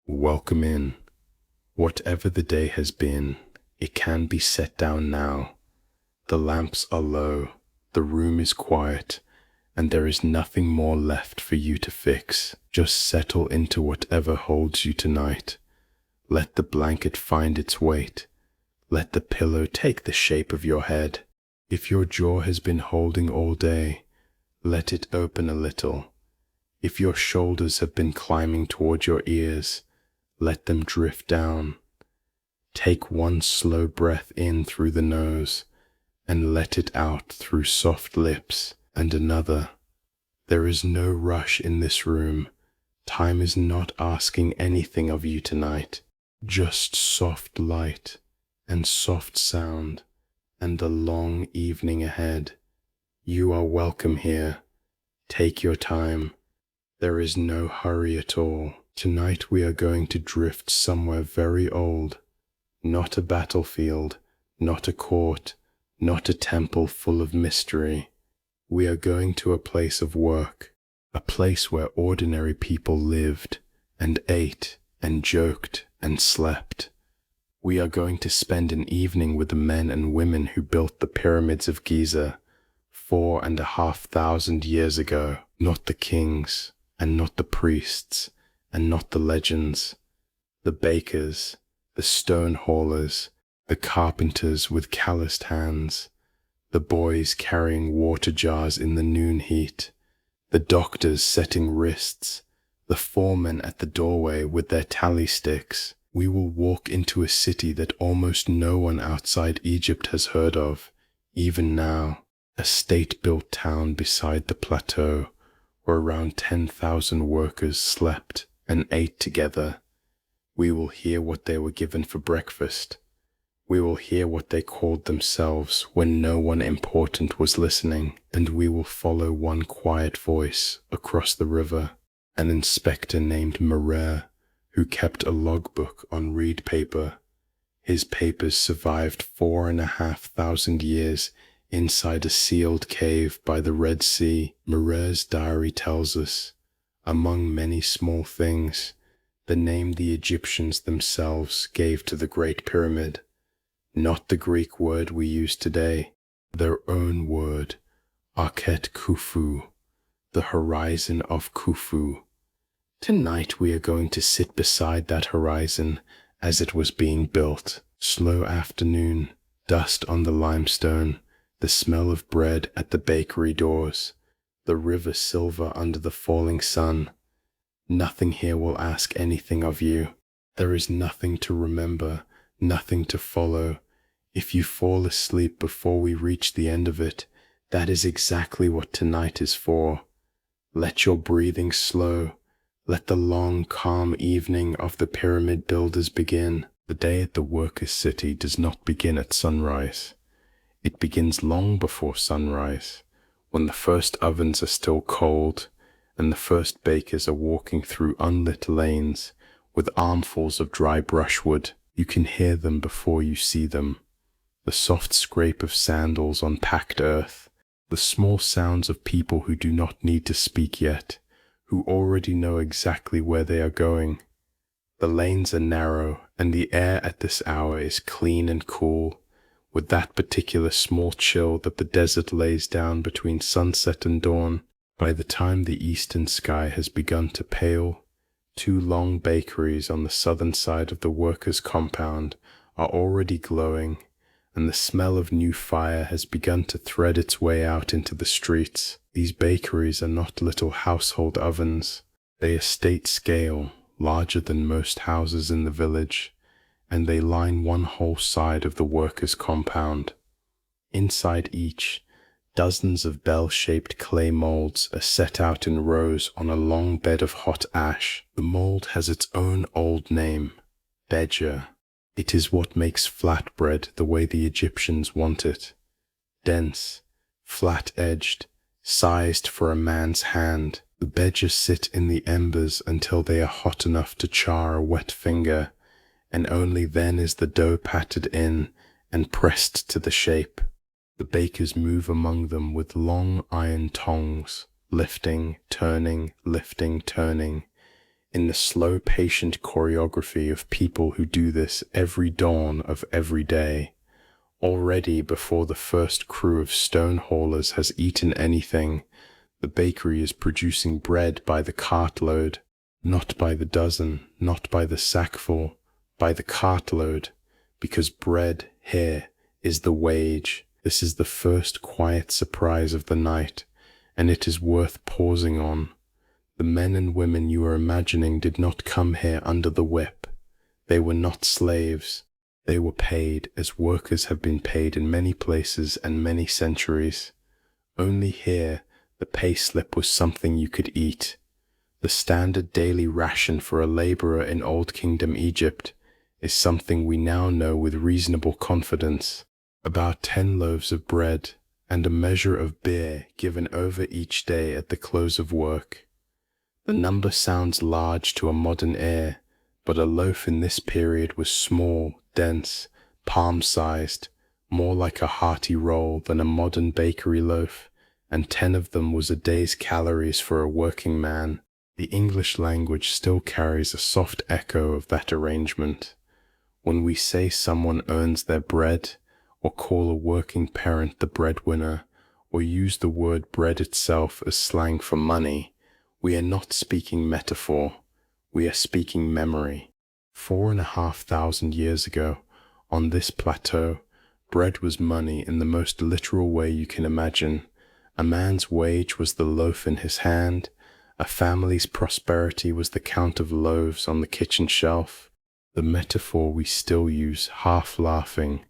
Welcome in. Whatever the day has been, it can be set down now. The lamps are low, the room is quiet, and there is nothing more left for you to fix. Just settle into whatever holds you tonight. Let the blanket find its weight. Let the pillow take the shape of your head. If your jaw has been holding all day, let it open a little. If your shoulders have been climbing toward your ears, let them drift down. Take one slow breath in through the nose and let it out through soft lips, and another. There is no rush in this room. Time is not asking anything of you tonight. Just soft light and soft sound and a long evening ahead. You are welcome here. Take your time. There is no hurry at all. Tonight we are going to drift somewhere very old. Not a battlefield, not a court, not a temple full of mystery. We are going to a place of work, a place where ordinary people lived and ate and joked and slept. We are going to spend an evening with the men and women who built the pyramids of Giza 4,500 years ago, not the kings and not the priests and not the legends, the bakers, the stone haulers, the carpenters with calloused hands, the boys carrying water jars in the noon heat, the doctors setting wrists, the foremen at the doorway with their tally sticks. We will walk into a city that almost no one outside Egypt has heard of, even now, a state-built town beside the plateau where around 10,000 workers slept and ate together. We will hear what they were given for breakfast. We will hear what they called themselves when no one important was listening, and we will follow one quiet voice across the river, an inspector named Merer, who kept a logbook on reed paper. His papers survived 4,500 years inside a sealed cave by the Red Sea. Merer's diary tells us, among many small things, the name the Egyptians themselves gave to the Great Pyramid. Not the Greek word we use today, their own word, Akhet-Khufu, the Horizon of Khufu. Tonight we are going to sit beside that horizon as it was being built. Slow afternoon, dust on the limestone, the smell of bread at the bakery doors, the river silver under the falling sun. Nothing here will ask anything of you. There is nothing to remember, nothing to follow. If you fall asleep before we reach the end of it, that is exactly what tonight is for. Let your breathing slow. Let the long, calm evening of the pyramid builders begin. The day at the workers' city does not begin at sunrise. It begins long before sunrise, when the first ovens are still cold, and the first bakers are walking through unlit lanes with armfuls of dry brushwood. You can hear them before you see them. The soft scrape of sandals on packed earth, the small sounds of people who do not need to speak yet, who already know exactly where they are going. The lanes are narrow, and the air at this hour is clean and cool, with that particular small chill that the desert lays down between sunset and dawn. By the time the eastern sky has begun to pale, 2 long bakeries on the southern side of the workers' compound are already glowing, and the smell of new fire has begun to thread its way out into the streets. These bakeries are not little household ovens. They are state scale, larger than most houses in the village, and they line one whole side of the workers' compound. Inside each, dozens of bell-shaped clay molds are set out in rows on a long bed of hot ash. The mold has its own old name, beja. It is what makes flatbread the way the Egyptians want it. Dense, flat-edged, sized for a man's hand, the beja sit in the embers until they are hot enough to char a wet finger, and only then is the dough patted in and pressed to the shape. The bakers move among them with long iron tongs, lifting, turning, in the slow, patient choreography of people who do this every dawn of every day. Already, before the first crew of stone haulers has eaten anything, the bakery is producing bread by the cartload, not by the dozen, not by the sackful, by the cartload, because bread here is the wage. This is the first quiet surprise of the night, and it is worth pausing on. The men and women you are imagining did not come here under the whip. They were not slaves. They were paid as workers have been paid in many places and many centuries. Only here the pay slip was something you could eat. The standard daily ration for a laborer in Old Kingdom Egypt is something we now know with reasonable confidence. About 10 loaves of bread and a measure of beer given over each day at the close of work. The number sounds large to a modern ear, but a loaf in this period was small, dense, palm-sized, more like a hearty roll than a modern bakery loaf, and 10 of them was a day's calories for a working man. The English language still carries a soft echo of that arrangement. When we say someone earns their bread, or call a working parent the breadwinner, or use the word bread itself as slang for money, we are not speaking metaphor, we are speaking memory. 4,500 years ago, on this plateau, bread was money in the most literal way you can imagine. A man's wage was the loaf in his hand, a family's prosperity was the count of loaves on the kitchen shelf. The metaphor we still use, half laughing,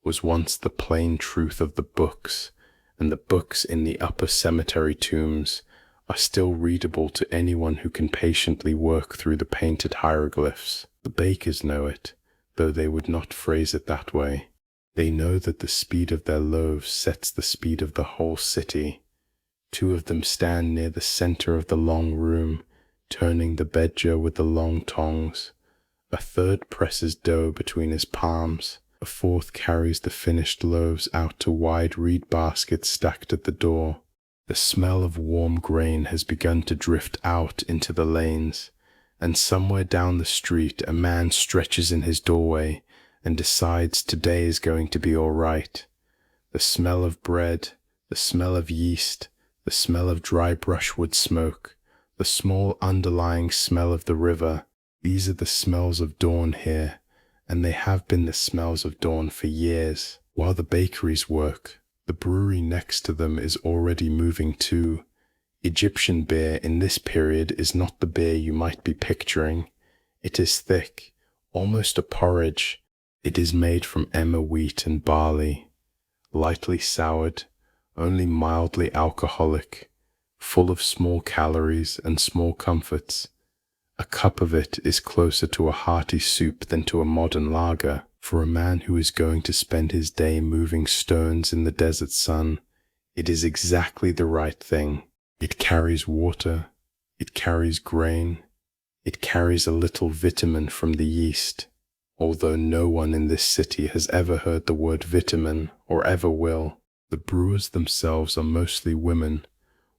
was once the plain truth of the books, and the books in the upper cemetery tombs are still readable to anyone who can patiently work through the painted hieroglyphs. The bakers know it, though they would not phrase it that way. They know that the speed of their loaves sets the speed of the whole city. 2 of them stand near the center of the long room, turning the bedjar with the long tongs. A 3rd presses dough between his palms. A 4th carries the finished loaves out to wide reed baskets stacked at the door. The smell of warm grain has begun to drift out into the lanes, and somewhere down the street a man stretches in his doorway and decides today is going to be all right. The smell of bread, the smell of yeast, the smell of dry brushwood smoke, the small underlying smell of the river, these are the smells of dawn here, and they have been the smells of dawn for years. While the bakeries work, the brewery next to them is already moving too. Egyptian beer in this period is not the beer you might be picturing. It is thick, almost a porridge. It is made from emmer wheat and barley, lightly soured, only mildly alcoholic, full of small calories and small comforts. A cup of it is closer to a hearty soup than to a modern lager. For a man who is going to spend his day moving stones in the desert sun, it is exactly the right thing. It carries water, it carries grain, it carries a little vitamin from the yeast, although no one in this city has ever heard the word vitamin or ever will. The brewers themselves are mostly women,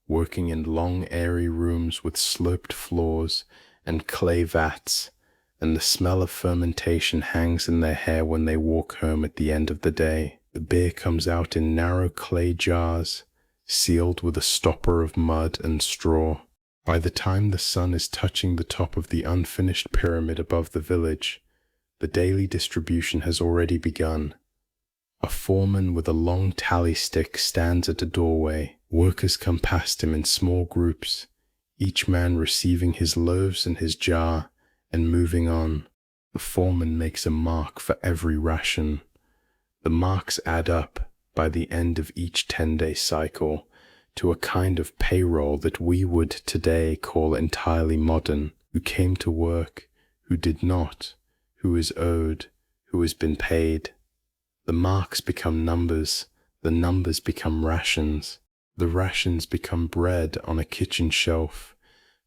working in long airy rooms with sloped floors and clay vats, and the smell of fermentation hangs in their hair when they walk home at the end of the day. The beer comes out in narrow clay jars, sealed with a stopper of mud and straw. By the time the sun is touching the top of the unfinished pyramid above the village, the daily distribution has already begun. A foreman with a long tally stick stands at a doorway. Workers come past him in small groups, each man receiving his loaves and his jar, and moving on. The foreman makes a mark for every ration. The marks add up, by the end of each 10-day cycle, to a kind of payroll that we would today call entirely modern. Who came to work, who did not, who is owed, who has been paid. The marks become numbers, the numbers become rations, the rations become bread on a kitchen shelf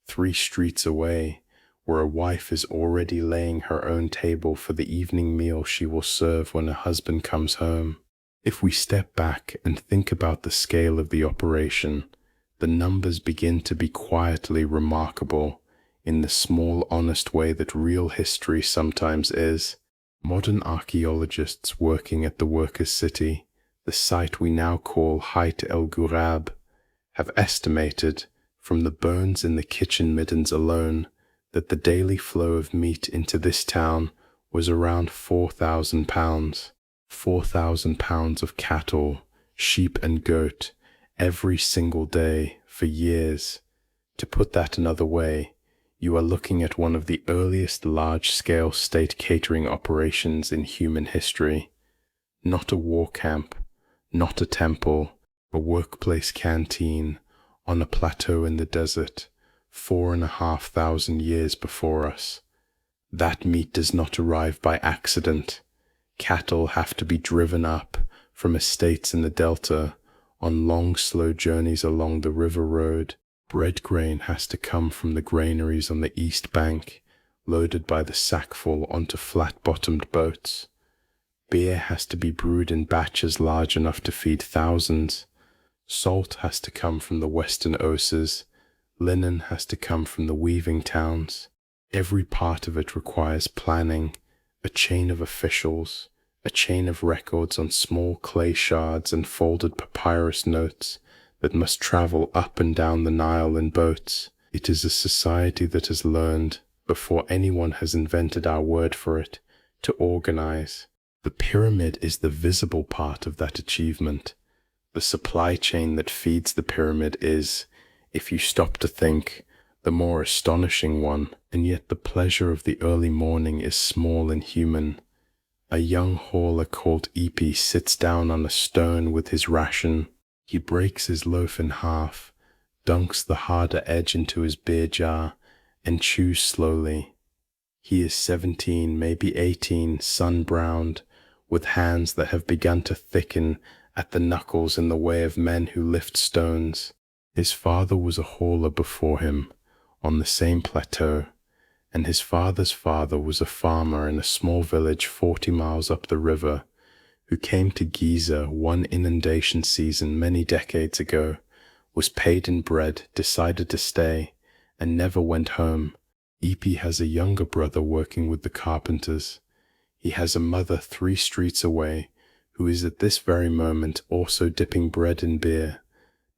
3 streets away, where a wife is already laying her own table for the evening meal she will serve when her husband comes home. If we step back and think about the scale of the operation, the numbers begin to be quietly remarkable, in the small, honest way that real history sometimes is. Modern archaeologists working at the workers' city, the site we now call Hayt el-ghurab, have estimated, from the bones in the kitchen middens alone, that the daily flow of meat into this town was around 4,000 pounds. 4,000 pounds of cattle, sheep and goat, every single day for years. To put that another way, you are looking at one of the earliest large-scale state catering operations in human history. Not a war camp, not a temple, a workplace canteen on a plateau in the desert, 4,500 years before us. That meat does not arrive by accident. Cattle have to be driven up from estates in the delta on long, slow journeys along the river road. Bread grain has to come from the granaries on the east bank, loaded by the sackful onto flat-bottomed boats. Beer has to be brewed in batches large enough to feed thousands. Salt has to come from the western Oasis. Linen has to come from the weaving towns. Every part of it requires planning, a chain of officials, a chain of records on small clay shards and folded papyrus notes that must travel up and down the Nile in boats. It is a society that has learned, before anyone has invented our word for it, to organize. The pyramid is the visible part of that achievement. The supply chain that feeds the pyramid is, if you stop to think, the more astonishing one, and yet the pleasure of the early morning is small and human. A young hauler called Epi sits down on a stone with his ration. He breaks his loaf in half, dunks the harder edge into his beer jar, and chews slowly. He is 17, maybe 18, sun-browned, with hands that have begun to thicken at the knuckles in the way of men who lift stones. His father was a hauler before him, on the same plateau, and his father's father was a farmer in a small village 40 miles up the river, who came to Giza one inundation season many decades ago, was paid in bread, decided to stay, and never went home. Epi has a younger brother working with the carpenters. He has a mother 3 streets away, who is at this very moment also dipping bread in beer.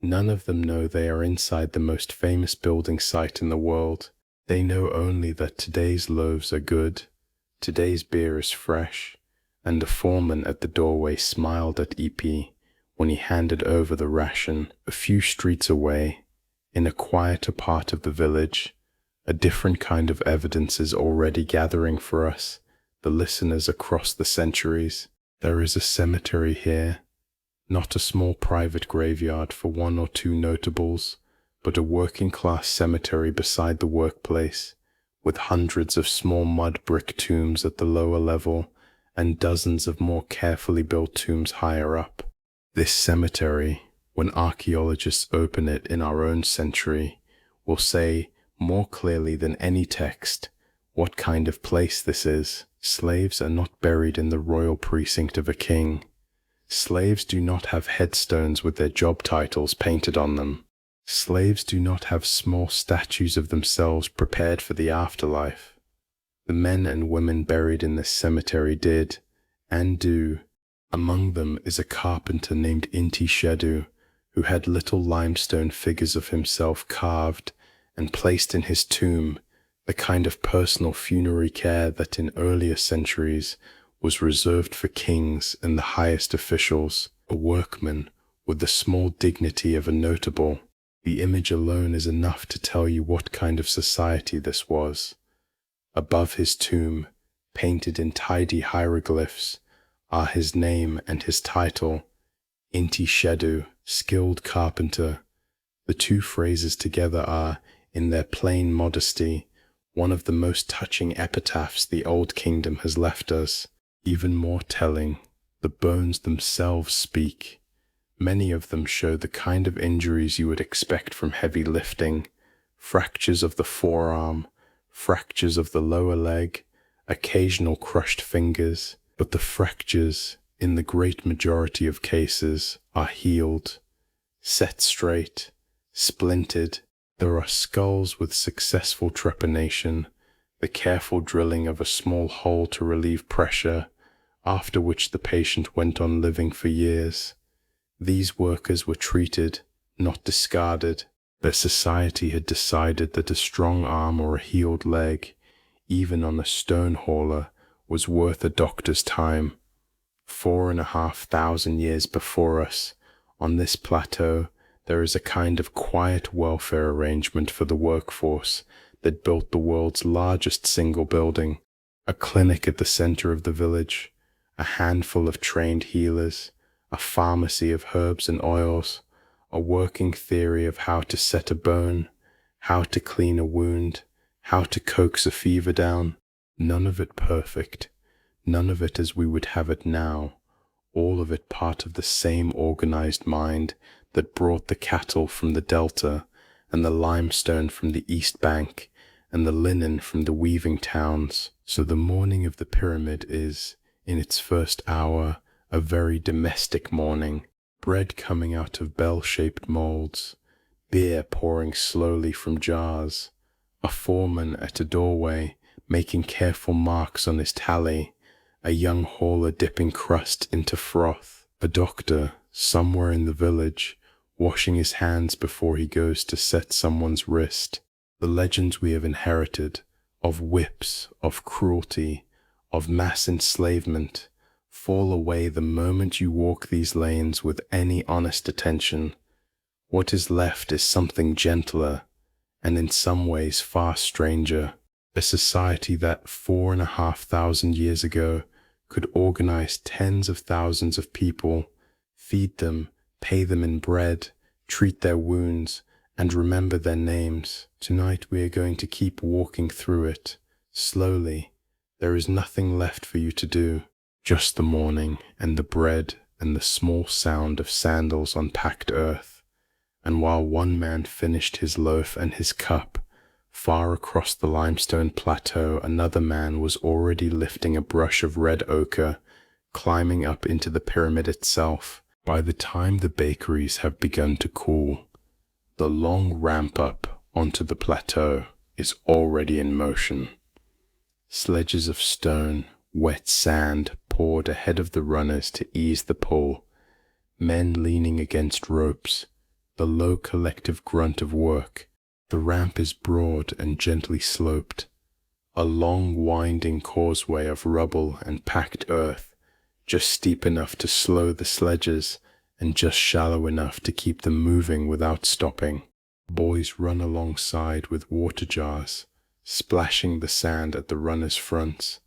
None of them know they are inside the most famous building site in the world. They know only that today's loaves are good, today's beer is fresh, and the foreman at the doorway smiled at Epi when he handed over the ration. A few streets away, in a quieter part of the village, a different kind of evidence is already gathering for us, the listeners across the centuries. There is a cemetery here, not a small private graveyard for 1 or 2 notables, but a working-class cemetery beside the workplace, with hundreds of small mud brick tombs at the lower level and dozens of more carefully built tombs higher up. This cemetery, when archaeologists open it in our own century, will say more clearly than any text what kind of place this is. Slaves are not buried in the royal precinct of a king. Slaves do not have headstones with their job titles painted on them. Slaves do not have small statues of themselves prepared for the afterlife. The men and women buried in this cemetery did, and do. Among them is a carpenter named Inti Shedu, who had little limestone figures of himself carved and placed in his tomb, the kind of personal funerary care that in earlier centuries was reserved for kings and the highest officials. A workman with the small dignity of a notable. The image alone is enough to tell you what kind of society this was. Above his tomb, painted in tidy hieroglyphs, are his name and his title, Inti Shedu, skilled carpenter. The 2 phrases together are, in their plain modesty, one of the most touching epitaphs the Old Kingdom has left us. Even more telling, the bones themselves speak. Many of them show the kind of injuries you would expect from heavy lifting: fractures of the forearm, fractures of the lower leg, occasional crushed fingers. But the fractures, in the great majority of cases, are healed, set straight, splinted, There are skulls with successful trepanation, the careful drilling of a small hole to relieve pressure, after which the patient went on living for years. These workers were treated, not discarded. Their society had decided that a strong arm or a healed leg, even on a stone hauler, was worth a doctor's time. 4,500 years before us, on this plateau, there is a kind of quiet welfare arrangement for the workforce that built the world's largest single building, a clinic at the center of the village, a handful of trained healers, a pharmacy of herbs and oils, a working theory of how to set a bone, how to clean a wound, how to coax a fever down. None of it perfect, none of it as we would have it now, all of it part of the same organized mind that brought the cattle from the delta, and the limestone from the east bank, and the linen from the weaving towns. So the morning of the pyramid is, in its first hour, a very domestic morning. Bread coming out of bell-shaped molds, beer pouring slowly from jars, a foreman at a doorway making careful marks on his tally, a young hauler dipping crust into froth, a doctor, somewhere in the village, washing his hands before he goes to set someone's wrist. The legends we have inherited, of whips, of cruelty, of mass enslavement, fall away the moment you walk these lanes with any honest attention. What is left is something gentler, and in some ways far stranger, a society that 4,500 years ago could organize tens of thousands of people, feed them, pay them in bread, treat their wounds, and remember their names. Tonight we are going to keep walking through it, slowly. There is nothing left for you to do, just the morning and the bread and the small sound of sandals on packed earth. And while one man finished his loaf and his cup, far across the limestone plateau another man was already lifting a brush of red ochre, climbing up into the pyramid itself. By the time the bakeries have begun to cool, the long ramp up onto the plateau is already in motion. Sledges of stone, wet sand poured ahead of the runners to ease the pull, men leaning against ropes, the low collective grunt of work. The ramp is broad and gently sloped, a long winding causeway of rubble and packed earth, just steep enough to slow the sledges and just shallow enough to keep them moving without stopping. Boys run alongside with water jars, splashing the sand at the runners' fronts,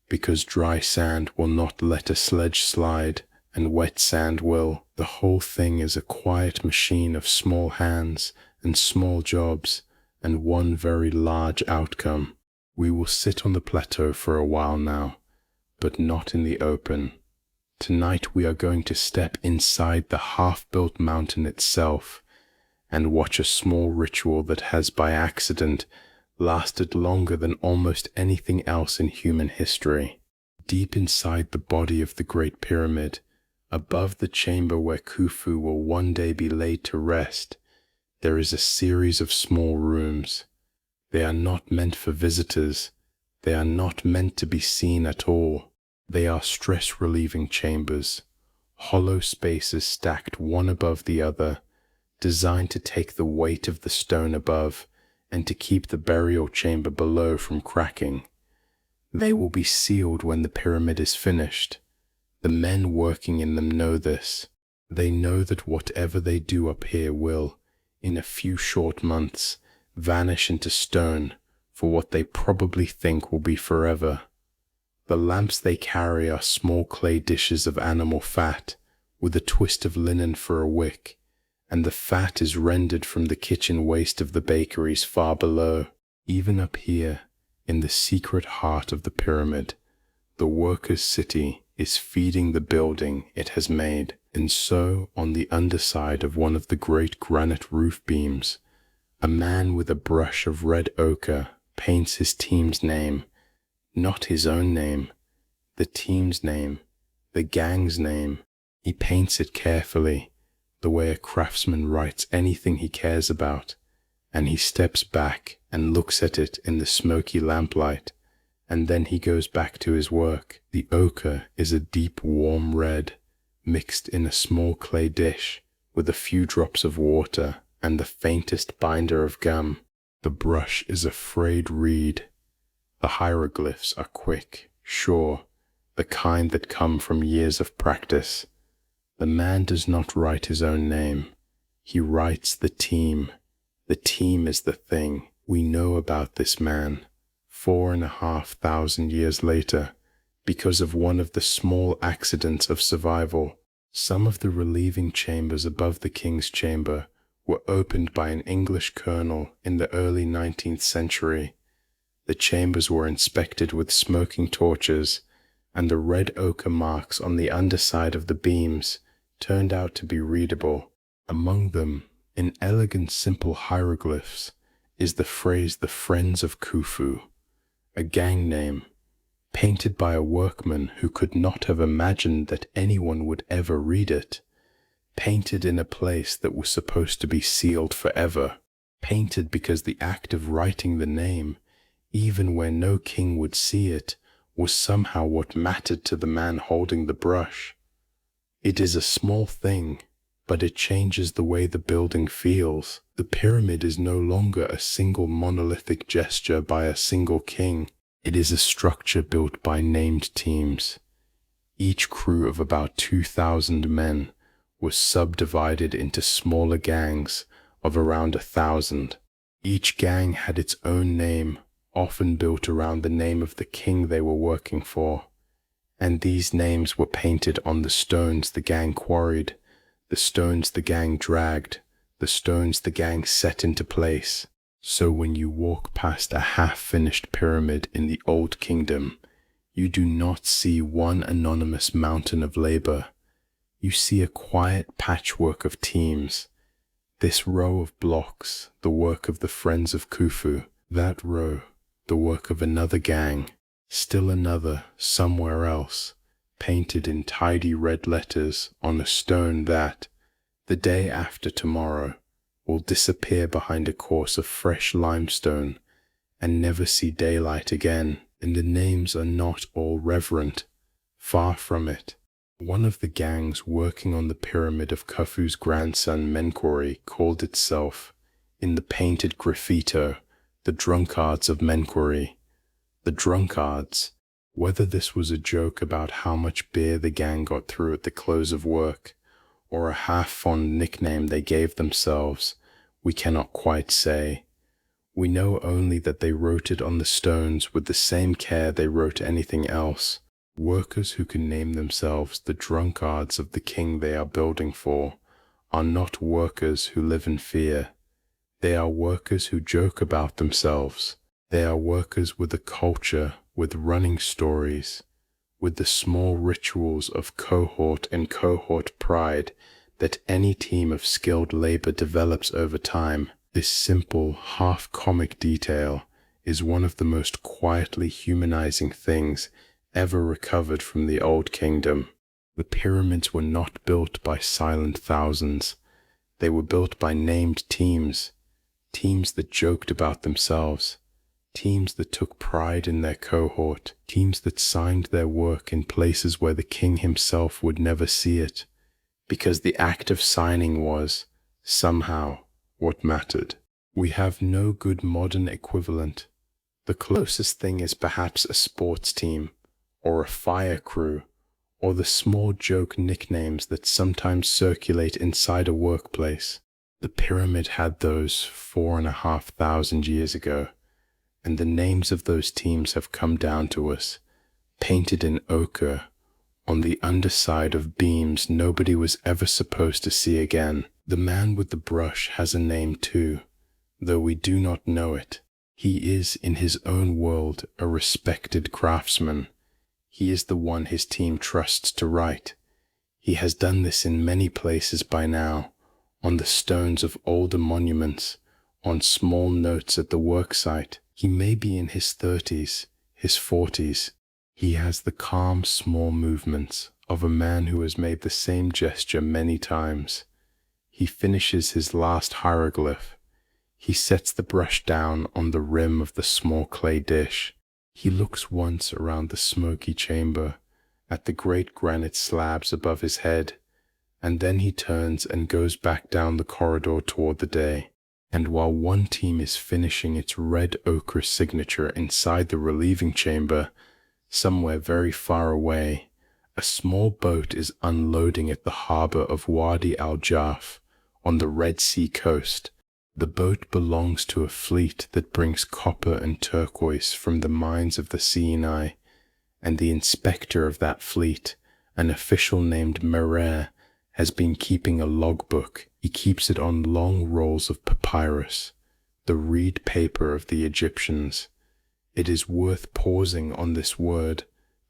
because dry sand will not let a sledge slide and wet sand will. The whole thing is a quiet machine of small hands and small jobs, and one very large outcome. We will sit on the plateau for a while now, but not in the open. Tonight we are going to step inside the half-built mountain itself and watch a small ritual that has by accident lasted longer than almost anything else in human history. Deep inside the body of the Great Pyramid, above the chamber where Khufu will one day be laid to rest, there is a series of small rooms. They are not meant for visitors. They are not meant to be seen at all. They are stress-relieving chambers, hollow spaces stacked one above the other, designed to take the weight of the stone above and to keep the burial chamber below from cracking. They will be sealed when the pyramid is finished. The men working in them know this. They know that whatever they do up here will, in a few short months, vanish into stone for what they probably think will be forever. The lamps they carry are small clay dishes of animal fat, with a twist of linen for a wick, and the fat is rendered from the kitchen waste of the bakeries far below. Even up here, in the secret heart of the pyramid, the workers' city is feeding the building it has made. And so, on the underside of one of the great granite roof beams, a man with a brush of red ochre paints his team's name, not his own name, the team's name, the gang's name. He paints it carefully, the way a craftsman writes anything he cares about, and he steps back and looks at it in the smoky lamplight, and then he goes back to his work. The ochre is a deep warm red, mixed in a small clay dish with a few drops of water and the faintest binder of gum. The brush is a frayed reed. The hieroglyphs are quick, sure, the kind that come from years of practice. The man does not write his own name. He writes the team. The team is the thing. We know about this man 4,500 years later because of one of the small accidents of survival. Some of the relieving chambers above the king's chamber were opened by an English colonel in the early 19th century. The chambers were inspected with smoking torches, and the red ochre marks on the underside of the beams turned out to be readable. Among them, in elegant simple hieroglyphs, is the phrase "the Friends of Khufu," a gang name, painted by a workman who could not have imagined that anyone would ever read it, painted in a place that was supposed to be sealed forever, painted because the act of writing the name, even where no king would see it, was somehow what mattered to the man holding the brush. It is a small thing, but it changes the way the building feels. The pyramid is no longer a single monolithic gesture by a single king. It is a structure built by named teams. Each crew of about 2,000 men was subdivided into smaller gangs of around 1,000. Each gang had its own name, often built around the name of the king they were working for, and these names were painted on the stones the gang quarried, the stones the gang dragged, the stones the gang set into place. So when you walk past a half-finished pyramid in the Old Kingdom, you do not see one anonymous mountain of labor. You see a quiet patchwork of teams. This row of blocks, the work of the Friends of Khufu. That row, the work of another gang. Still another, somewhere else, painted in tidy red letters on a stone that, the day after tomorrow, will disappear behind a course of fresh limestone and never see daylight again. And the names are not all reverent. Far from it. One of the gangs working on the pyramid of Khufu's grandson Menkaure called itself, in the painted graffito, the Drunkards of Menkaure. The Drunkards. Whether this was a joke about how much beer the gang got through at the close of work, or a half-fond nickname they gave themselves, we cannot quite say. We know only that they wrote it on the stones with the same care they wrote anything else. Workers who can name themselves the drunkards of the king they are building for are not workers who live in fear. They are workers who joke about themselves. They are workers with a culture, with running stories, with the small rituals of cohort and cohort pride that any team of skilled labor develops over time. This simple, half-comic detail is one of the most quietly humanizing things ever recovered from the Old Kingdom. The pyramids were not built by silent thousands. They were built by named teams, teams that joked about themselves, teams that took pride in their cohort, teams that signed their work in places where the king himself would never see it, because the act of signing was, somehow, what mattered. We have no good modern equivalent. The closest thing is perhaps a sports team, or a fire crew, or the small joke nicknames that sometimes circulate inside a workplace. The pyramid had those 4,500 years ago, and the names of those teams have come down to us, painted in ochre, on the underside of beams nobody was ever supposed to see again. The man with the brush has a name too, though we do not know it. He is in his own world a respected craftsman. He is the one his team trusts to write. He has done this in many places by now, on the stones of older monuments, on small notes at the worksite. He may be in his 30s, his 40s. He has the calm, small movements of a man who has made the same gesture many times. He finishes his last hieroglyph. He sets the brush down on the rim of the small clay dish. He looks once around the smoky chamber, at the great granite slabs above his head, and then he turns and goes back down the corridor toward the day. And while one team is finishing its red ochre signature inside the relieving chamber, somewhere very far away, a small boat is unloading at the harbor of Wadi al-Jaf on the Red Sea coast. The boat belongs to a fleet that brings copper and turquoise from the mines of the Sinai, and the inspector of that fleet, an official named Merer, has been keeping a logbook. He keeps it on long rolls of papyrus, the reed paper of the Egyptians. It is worth pausing on this word,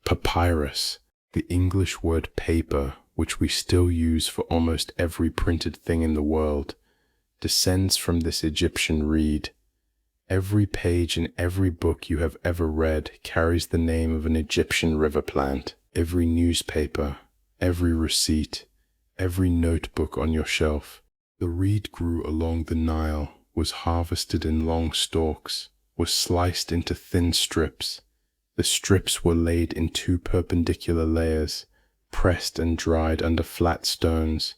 papyrus, the English word paper, which we still use for almost every printed thing in the world, descends from this Egyptian reed. Every page in every book you have ever read carries the name of an Egyptian river plant. Every newspaper, every receipt, every notebook on your shelf. The reed grew along the Nile, was harvested in long stalks, was sliced into thin strips. The strips were laid in 2 perpendicular layers, pressed and dried under flat stones,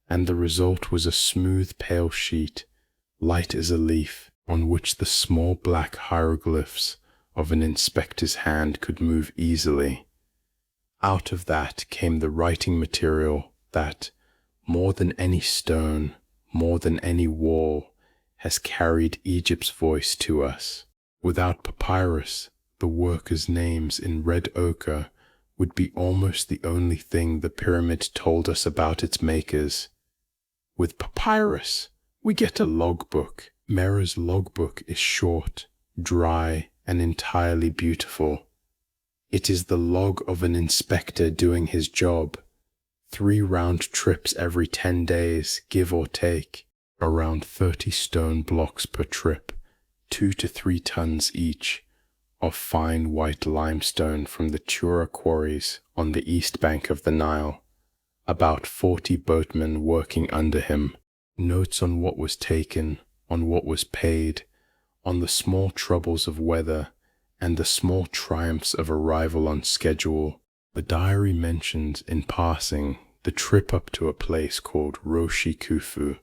and the result was a smooth pale sheet, light as a leaf, on which the small black hieroglyphs of an inspector's hand could move easily. Out of that came the writing material that, more than any stone, more than any wall, has carried Egypt's voice to us. Without papyrus, the workers' names in red ochre would be almost the only thing the pyramid told us about its makers. With papyrus, we get a logbook. Merer's logbook is short, dry, and entirely beautiful. It is the log of an inspector doing his job. 3 round trips every 10 days, give or take, around 30 stone blocks per trip, 2 to 3 tons each, of fine white limestone from the Tura quarries on the east bank of the Nile. About 40 boatmen working under him. Notes on what was taken, on what was paid, on the small troubles of weather, and the small triumphs of arrival on schedule. The diary mentions in passing the trip up to a place called Khufu,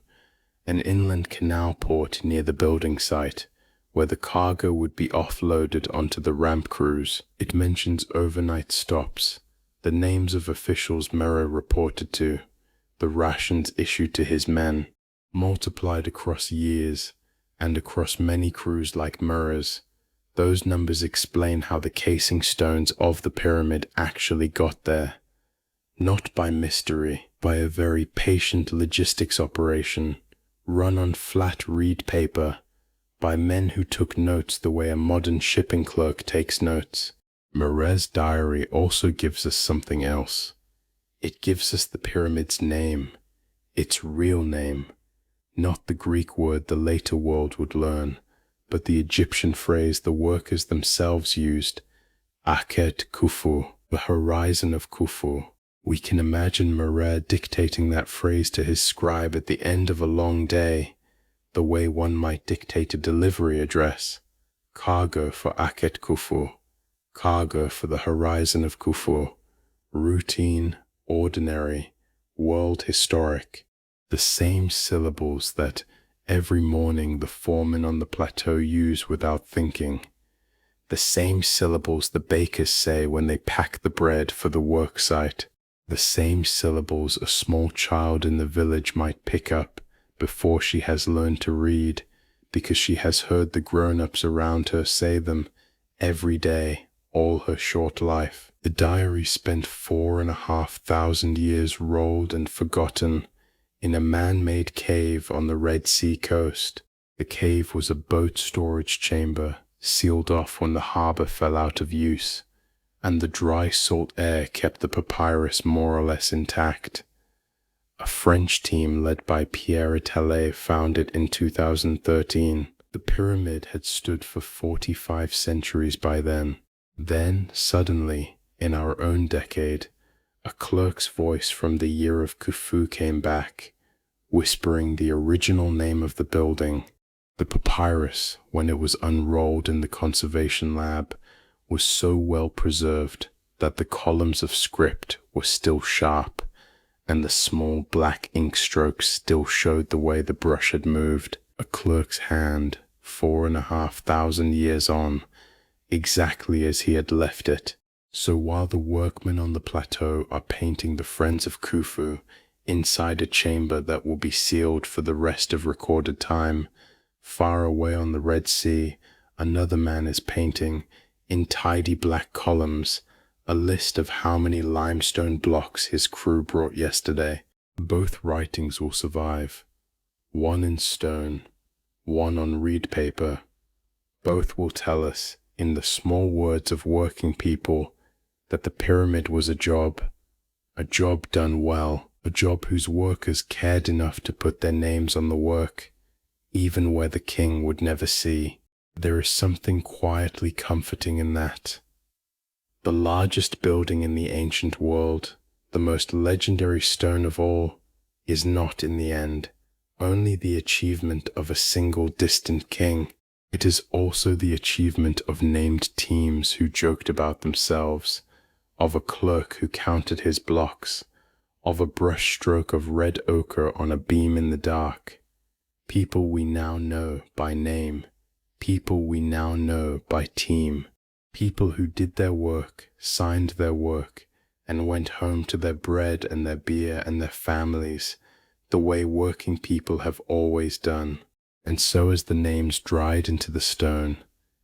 an inland canal port near the building site, where the cargo would be offloaded onto the ramp crews. It mentions overnight stops, the names of officials Merer reported to, the rations issued to his men, multiplied across years and across many crews like Merer's. Those numbers explain how the casing stones of the pyramid actually got there. Not by mystery, by a very patient logistics operation, run on flat reed paper, by men who took notes the way a modern shipping clerk takes notes. Merer's diary also gives us something else. It gives us the pyramid's name, its real name, not the Greek word the later world would learn, but the Egyptian phrase the workers themselves used, Akhet-Khufu, the Horizon of Khufu. We can imagine Merer dictating that phrase to his scribe at the end of a long day, the way one might dictate a delivery address. Cargo for Akhet-Khufu, cargo for the Horizon of Khufu. Routine, ordinary, world historic. The same syllables that every morning the foremen on the plateau use without thinking. The same syllables the bakers say when they pack the bread for the work site. The same syllables a small child in the village might pick up before she has learned to read, because she has heard the grown-ups around her say them every day, all her short life. The diary spent 4,500 years rolled and forgotten in a man-made cave on the Red Sea coast. The cave was a boat storage chamber, sealed off when the harbor fell out of use, and the dry salt air kept the papyrus more or less intact. A French team led by Pierre Italet found it in 2013. The pyramid had stood for 45 centuries by then. Then, suddenly, in our own decade, a clerk's voice from the year of Khufu came back, whispering the original name of the building, The papyrus, when it was unrolled in the conservation lab, was so well preserved that the columns of script were still sharp, and the small black ink strokes still showed the way the brush had moved. A clerk's hand, 4,500 years on, exactly as he had left it. So while the workmen on the plateau are painting the Friends of Khufu inside a chamber that will be sealed for the rest of recorded time, far away on the Red Sea, another man is painting, in tidy black columns, a list of how many limestone blocks his crew brought yesterday. Both writings will survive, one in stone, one on reed paper. Both will tell us, in the small words of working people, that the pyramid was a job done well, a job whose workers cared enough to put their names on the work, even where the king would never see. There is something quietly comforting in that. The largest building in the ancient world, the most legendary stone of all, is not in the end only the achievement of a single distant king. It is also the achievement of named teams who joked about themselves, of a clerk who counted his blocks, of a brush stroke of red ochre on a beam in the dark. People we now know by name, people we now know by team, people who did their work, signed their work, and went home to their bread and their beer and their families, the way working people have always done. And so as the names dried into the stone,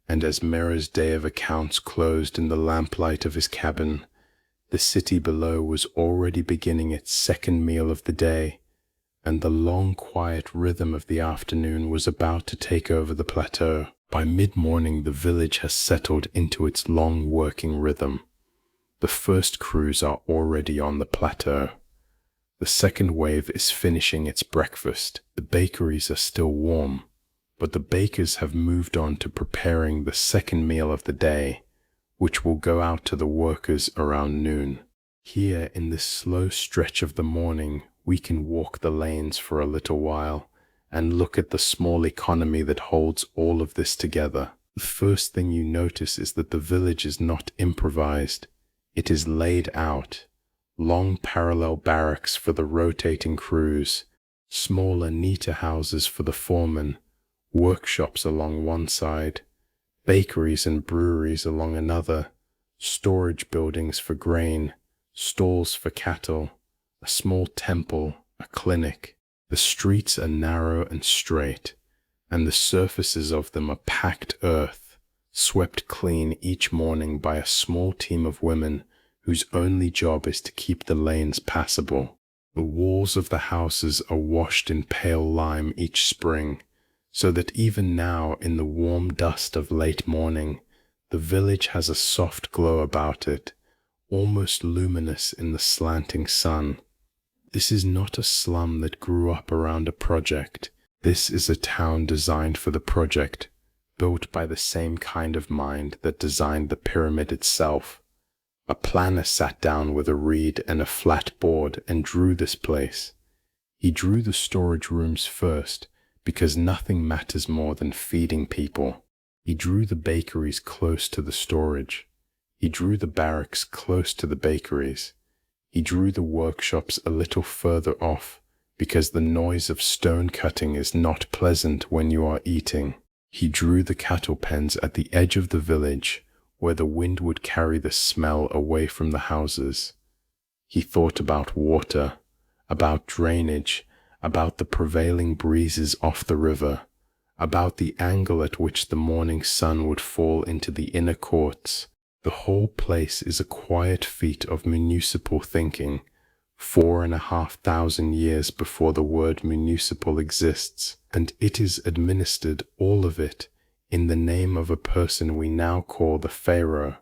and as Mera's day of accounts closed in the lamplight of his cabin, the city below was already beginning its second meal of the day, and the long quiet rhythm of the afternoon was about to take over the plateau. By mid-morning the village has settled into its long working rhythm. The first crews are already on the plateau. The second wave is finishing its breakfast. The bakeries are still warm, but the bakers have moved on to preparing the second meal of the day, which will go out to the workers around noon. Here in this slow stretch of the morning, we can walk the lanes for a little while and look at the small economy that holds all of this together. The first thing you notice is that the village is not improvised. It is laid out. Long parallel barracks for the rotating crews, smaller, neater houses for the foremen, workshops along one side, bakeries and breweries along another, storage buildings for grain, stalls for cattle, a small temple, a clinic. The streets are narrow and straight, and the surfaces of them are packed earth, swept clean each morning by a small team of women whose only job is to keep the lanes passable. The walls of the houses are washed in pale lime each spring, so that even now in the warm dust of late morning, the village has a soft glow about it, almost luminous in the slanting sun. This is not a slum that grew up around a project. This is a town designed for the project, built by the same kind of mind that designed the pyramid itself. A planner sat down with a reed and a flat board and drew this place. He drew the storage rooms first, because nothing matters more than feeding people. He drew the bakeries close to the storage. He drew the barracks close to the bakeries. He drew the workshops a little further off, because the noise of stone cutting is not pleasant when you are eating. He drew the cattle pens at the edge of the village, where the wind would carry the smell away from the houses. He thought about water, about drainage, about the prevailing breezes off the river, about the angle at which the morning sun would fall into the inner courts. The whole place is a quiet feat of municipal thinking, 4,500 years before the word municipal exists, and it is administered, all of it, in the name of a person we now call the Pharaoh.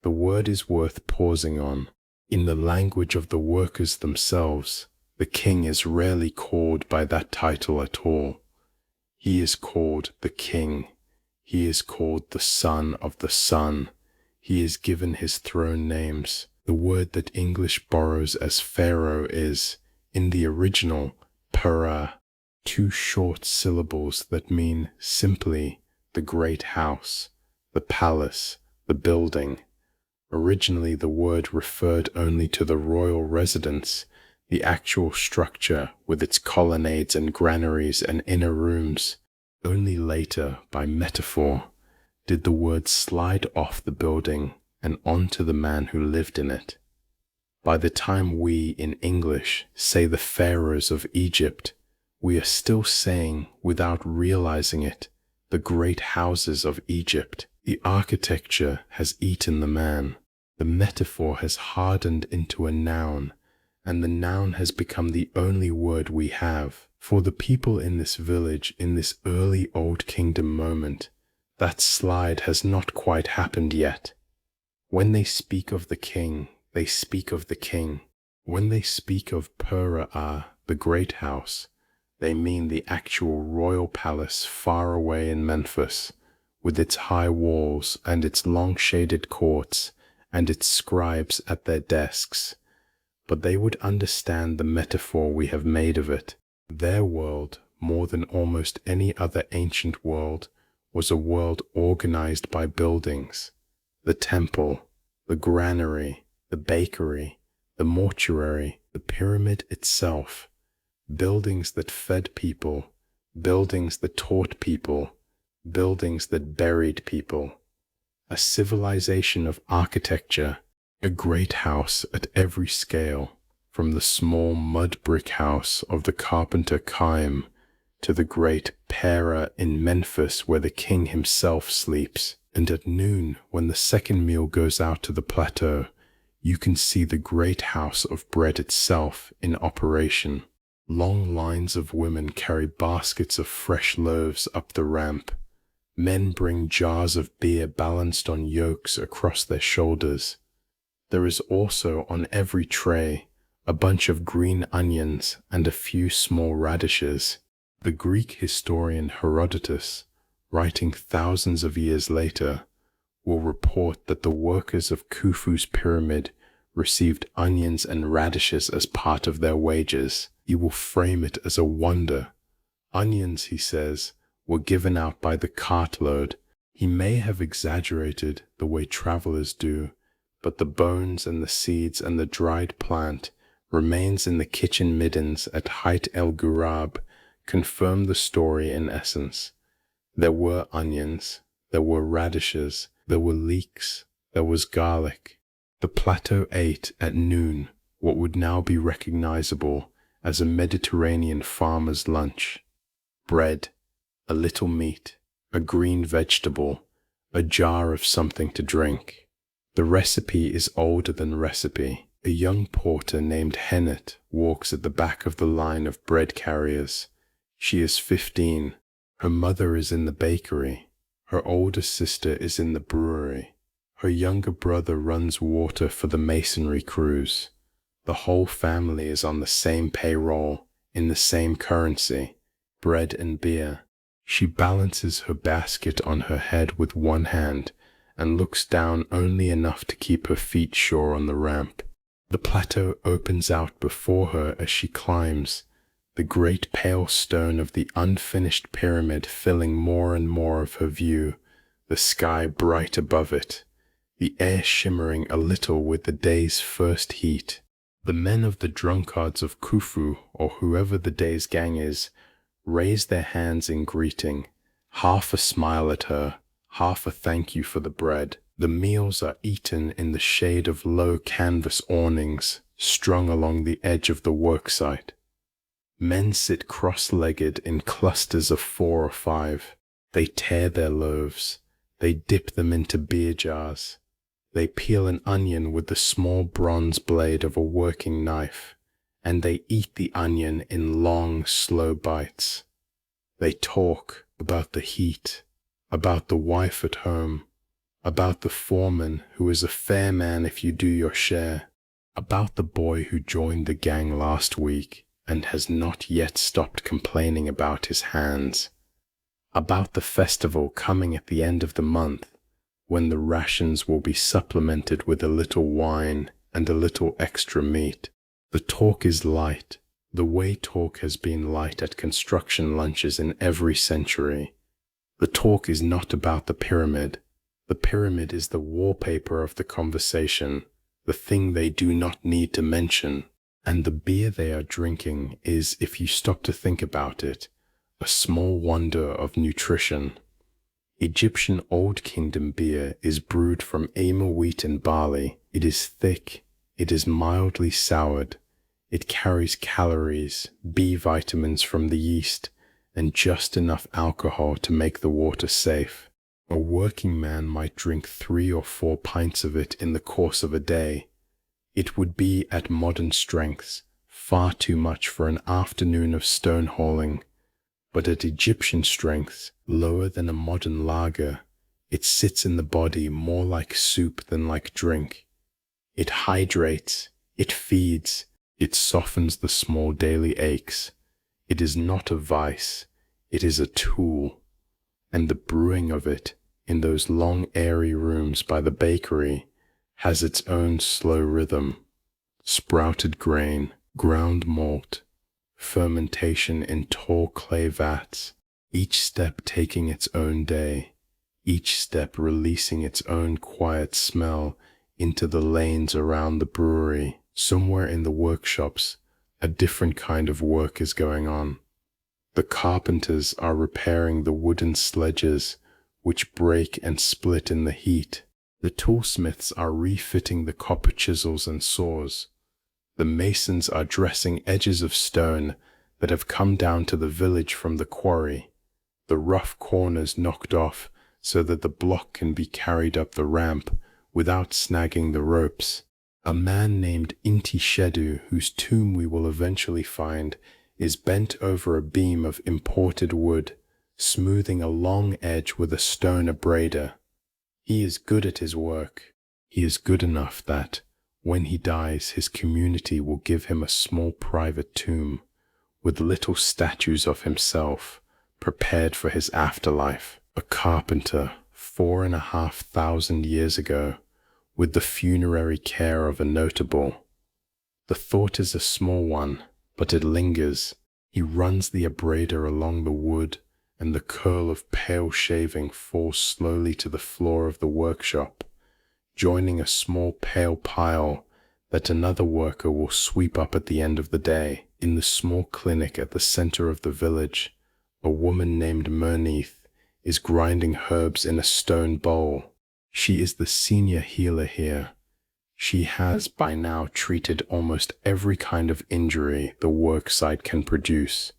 The word is worth pausing on. In the language of the workers themselves, the king is rarely called by that title at all. He is called the king. He is called the son of the sun. He is given his throne names. The word that English borrows as Pharaoh is, in the original, Pera. two short syllables that mean simply the great house, the palace, the building. Originally, the word referred only to the royal residence, the actual structure with its colonnades and granaries and inner rooms. Only later, by metaphor, did the word slide off the building and onto the man who lived in it. By the time we, in English, say the pharaohs of Egypt, we are still saying, without realizing it, the great houses of Egypt. The architecture has eaten the man. The metaphor has hardened into a noun, and the noun has become the only word we have. For the people in this village, in this early Old Kingdom moment, that slide has not quite happened yet. When they speak of the king, they speak of the king. When they speak of Pura, the great house, they mean the actual royal palace far away in Memphis, with its high walls and its long shaded courts and its scribes at their desks. But they would understand the metaphor we have made of it. Their world, more than almost any other ancient world, was a world organized by buildings. The temple, the granary, the bakery, the mortuary, the pyramid itself. Buildings that fed people, buildings that taught people, buildings that buried people. A civilization of architecture, a great house at every scale, from the small mud brick house of the carpenter Chaim to the great Pera in Memphis where the king himself sleeps. And at noon, when the second meal goes out to the plateau, you can see the great house of bread itself in operation. Long lines of women carry baskets of fresh loaves up the ramp. Men bring jars of beer balanced on yokes across their shoulders. There is also on every tray a bunch of green onions and a few small radishes. The Greek historian Herodotus, writing thousands of years later, will report that the workers of Khufu's pyramid received onions and radishes as part of their wages. He will frame it as a wonder. Onions, he says, were given out by the cartload. He may have exaggerated the way travelers do, but the bones and the seeds and the dried plant remains in the kitchen middens at Height el-ghurab confirm the story in essence. There were onions, there were radishes, there were leeks, there was garlic. The plateau ate at noon what would now be recognizable as a Mediterranean farmer's lunch. Bread, a little meat, a green vegetable, a jar of something to drink. The recipe is older than recipe. A young porter named Hennet walks at the back of the line of bread carriers. She is 15. Her mother is in the bakery. Her older sister is in the brewery. Her younger brother runs water for the masonry crews. The whole family is on the same payroll, in the same currency, bread and beer. She balances her basket on her head with one hand and looks down only enough to keep her feet sure on the ramp. The plateau opens out before her as she climbs, the great pale stone of the unfinished pyramid filling more and more of her view, the sky bright above it, the air shimmering a little with the day's first heat. The men of the Drunkards of Khufu, or whoever the day's gang is, raise their hands in greeting, half a smile at her, half a thank you for the bread. The meals are eaten in the shade of low canvas awnings strung along the edge of the worksite. Men sit cross-legged in clusters of 4 or 5. They tear their loaves. They dip them into beer jars. They peel an onion with the small bronze blade of a working knife, and they eat the onion in long, slow bites. They talk about the heat, about the wife at home, about the foreman who is a fair man if you do your share, about the boy who joined the gang last week and has not yet stopped complaining about his hands, about the festival coming at the end of the month when the rations will be supplemented with a little wine and a little extra meat. The talk is light, The way talk has been light at construction lunches in every century. The talk is not about the pyramid. The pyramid is the wallpaper of the conversation, the thing they do not need to mention. And the beer they are drinking is, if you stop to think about it, a small wonder of nutrition. Egyptian Old Kingdom beer is brewed from emmer wheat and barley. It is thick, it is mildly soured, it carries calories, B vitamins from the yeast, and just enough alcohol to make the water safe. A working man might drink 3 or 4 pints of it in the course of a day. It would be, at modern strengths, far too much for an afternoon of stone hauling, but at Egyptian strengths, lower than a modern lager, it sits in the body more like soup than like drink. It hydrates, it feeds, it softens the small daily aches. It is not a vice, it is a tool. And the brewing of it, in those long airy rooms by the bakery, has its own slow rhythm. Sprouted grain, ground malt, fermentation in tall clay vats, each step taking its own day, each step releasing its own quiet smell into the lanes around the brewery. Somewhere in the workshops, a different kind of work is going on. The carpenters are repairing the wooden sledges which break and split in the heat. The toolsmiths are refitting the copper chisels and saws. The masons are dressing edges of stone that have come down to the village from the quarry, the rough corners knocked off so that the block can be carried up the ramp without snagging the ropes. A man named Inti Shedu, whose tomb we will eventually find, is bent over a beam of imported wood, smoothing a long edge with a stone abrader. He is good at his work. He is good enough that, when he dies, his community will give him a small private tomb with little statues of himself prepared for his afterlife. A carpenter 4,500 years ago, with the funerary care of a notable. The thought is a small one, but it lingers. He runs the abrader along the wood, and the curl of pale shaving falls slowly to the floor of the workshop, joining a small pale pile that another worker will sweep up at the end of the day. In the small clinic at the center of the village, a woman named Mernith is grinding herbs in a stone bowl. She is the senior healer here. She has by now treated almost every kind of injury the worksite can produce.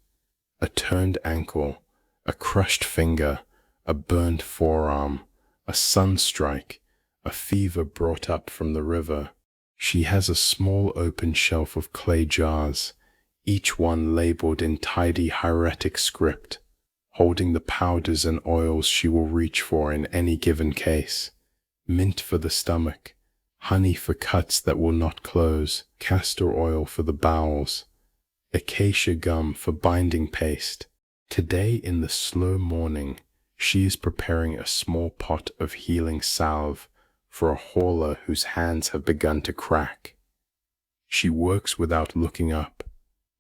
A turned ankle, a crushed finger, a burned forearm, a sunstrike, a fever brought up from the river. She has a small open shelf of clay jars, each one labeled in tidy hieratic script, holding the powders and oils she will reach for in any given case. Mint for the stomach, honey for cuts that will not close, castor oil for the bowels, acacia gum for binding paste. Today, in the slow morning, she is preparing a small pot of healing salve for a hauler whose hands have begun to crack. She works without looking up.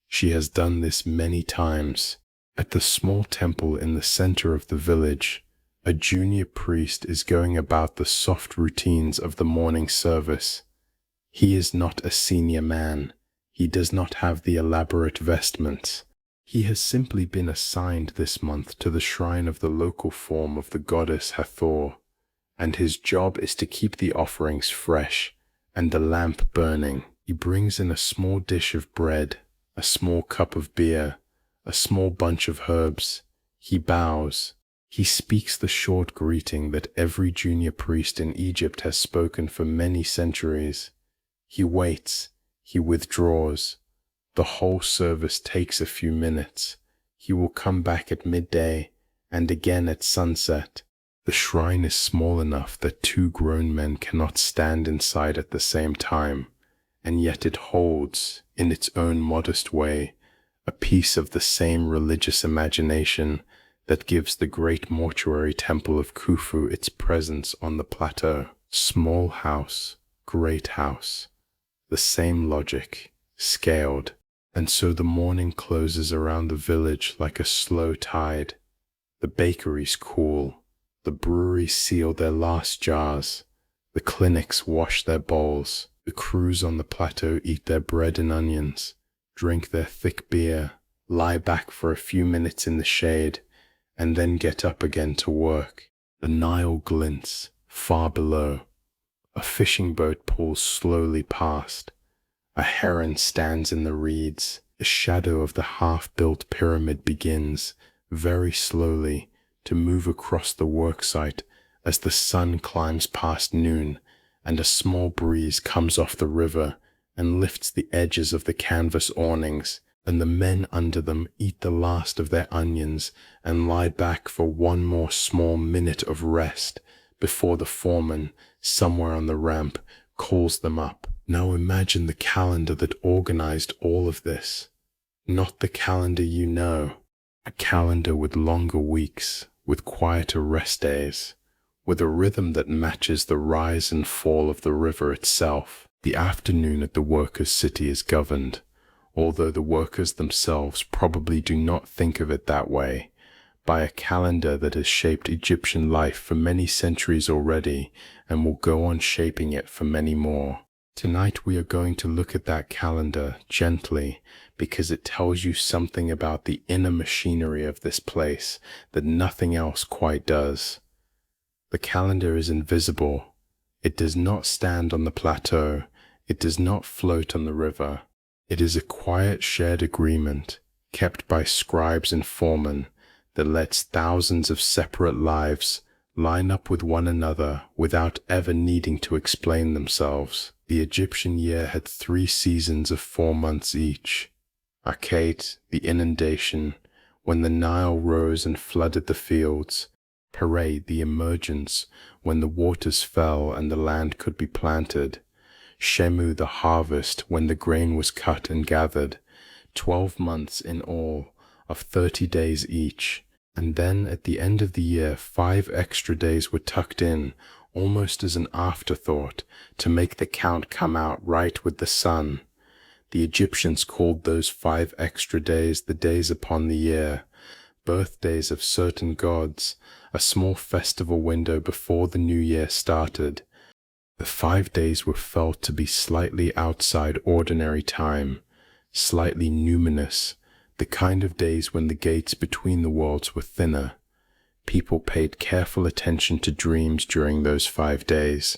She has done this many times. At the small temple in the center of the village, a junior priest is going about the soft routines of the morning service. He is not a senior man. He does not have the elaborate vestments. He has simply been assigned this month to the shrine of the local form of the goddess Hathor, and his job is to keep the offerings fresh and the lamp burning. He brings in a small dish of bread, a small cup of beer, a small bunch of herbs. He bows. He speaks the short greeting that every junior priest in Egypt has spoken for many centuries. He waits. He withdraws. The whole service takes a few minutes. He will come back at midday and again at sunset. The shrine is small enough that 2 grown men cannot stand inside at the same time, and yet it holds, in its own modest way, a piece of the same religious imagination that gives the great mortuary temple of Khufu its presence on the plateau. Small house, great house. The same logic, scaled. And so the morning closes around the village like a slow tide. The bakeries cool, the breweries seal their last jars, the clinics wash their bowls, the crews on the plateau eat their bread and onions, drink their thick beer, lie back for a few minutes in the shade, and then get up again to work. The Nile glints far below. A fishing boat pulls slowly past. A heron stands in the reeds. The shadow of the half-built pyramid begins, very slowly, to move across the worksite as the sun climbs past noon, and a small breeze comes off the river and lifts the edges of the canvas awnings, and the men under them eat the last of their onions and lie back for one more small minute of rest before the foreman, somewhere on the ramp, calls them up. Now imagine the calendar that organized all of this. Not the calendar you know. A calendar with longer weeks, with quieter rest days, with a rhythm that matches the rise and fall of the river itself. The afternoon at the workers' city is governed, although the workers themselves probably do not think of it that way, by a calendar that has shaped Egyptian life for many centuries already and will go on shaping it for many more. Tonight we are going to look at that calendar gently because it tells you something about the inner machinery of this place that nothing else quite does. The calendar is invisible. It does not stand on the plateau. It does not float on the river. It is a quiet shared agreement kept by scribes and foremen that lets thousands of separate lives line up with one another without ever needing to explain themselves. The Egyptian year had 3 seasons of 4 months each. Akhet, the inundation, when the Nile rose and flooded the fields. Parade, the emergence, when the waters fell and the land could be planted. Shemu, the harvest, when the grain was cut and gathered. 12 months in all, of 30 days each. And then at the end of the year, 5 extra days were tucked in, almost as an afterthought, to make the count come out right with the sun. The Egyptians called those 5 extra days the days upon the year, birthdays of certain gods, a small festival window before the new year started. The 5 days were felt to be slightly outside ordinary time, slightly numinous, the kind of days when the gates between the worlds were thinner. People paid careful attention to dreams during those 5 days.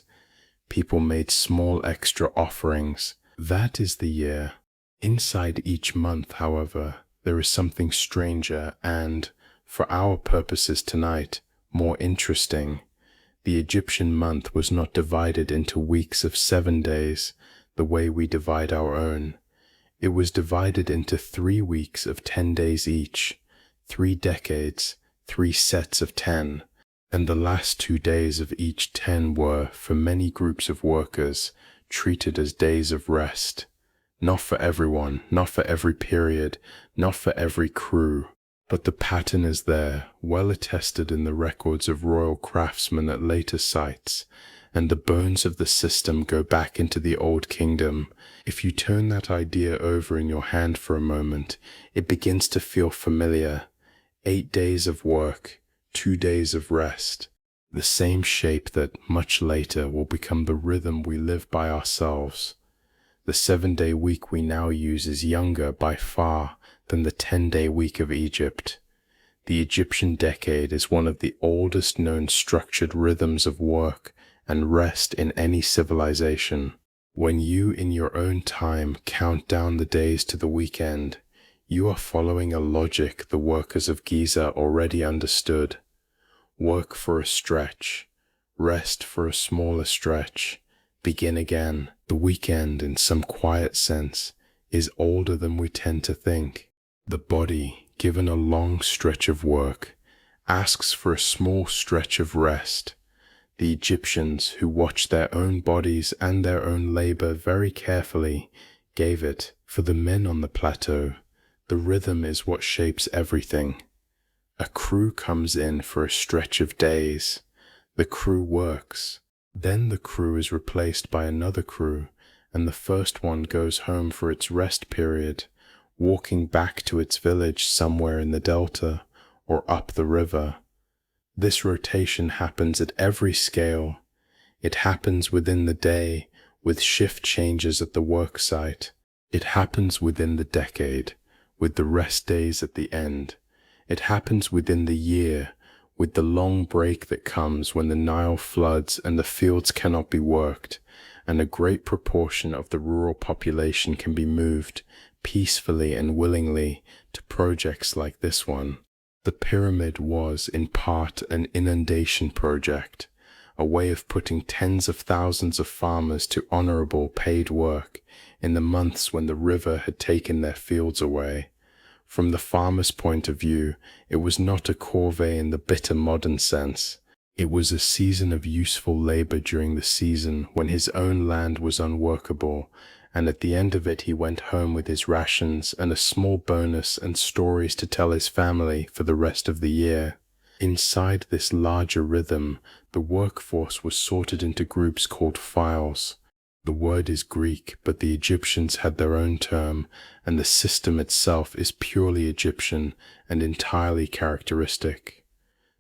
People made small extra offerings. That is the year. Inside each month, however, there is something stranger and, for our purposes tonight, more interesting. The Egyptian month was not divided into weeks of 7 days, the way we divide our own. It was divided into 3 weeks of 10 days each, 3 decades, 3 sets of 10, and the last 2 days of each 10 were, for many groups of workers, treated as days of rest. Not for everyone, not for every period, not for every crew, but the pattern is there, well attested in the records of royal craftsmen at later sites, and the bones of the system go back into the Old Kingdom. If you turn that idea over in your hand for a moment, it begins to feel familiar. 8 days of work, 2 days of rest. The same shape that, much later, will become the rhythm we live by ourselves. The 7-day week we now use is younger, by far, than the 10-day week of Egypt. The Egyptian decade is one of the oldest known structured rhythms of work and rest in any civilization. When you, in your own time, count down the days to the weekend, you are following a logic the workers of Giza already understood. Work for a stretch, rest for a smaller stretch, begin again. The weekend, in some quiet sense, is older than we tend to think. The body, given a long stretch of work, asks for a small stretch of rest. The Egyptians, who watched their own bodies and their own labor very carefully, gave it. For the men on the plateau, the rhythm is what shapes everything. A crew comes in for a stretch of days. The crew works. Then the crew is replaced by another crew, and the first one goes home for its rest period, walking back to its village somewhere in the delta or up the river. This rotation happens at every scale. It happens within the day, with shift changes at the work site. It happens within the decade, with the rest days at the end. It happens within the year, with the long break that comes when the Nile floods and the fields cannot be worked, and a great proportion of the rural population can be moved peacefully and willingly to projects like this one. The pyramid was, in part, an inundation project, a way of putting tens of thousands of farmers to honorable paid work in the months when the river had taken their fields away. From the farmer's point of view, it was not a corvée in the bitter modern sense. It was a season of useful labor during the season when his own land was unworkable, and at the end of it he went home with his rations and a small bonus and stories to tell his family for the rest of the year. Inside this larger rhythm, the workforce was sorted into groups called files. The word is Greek, but the Egyptians had their own term, and the system itself is purely Egyptian and entirely characteristic.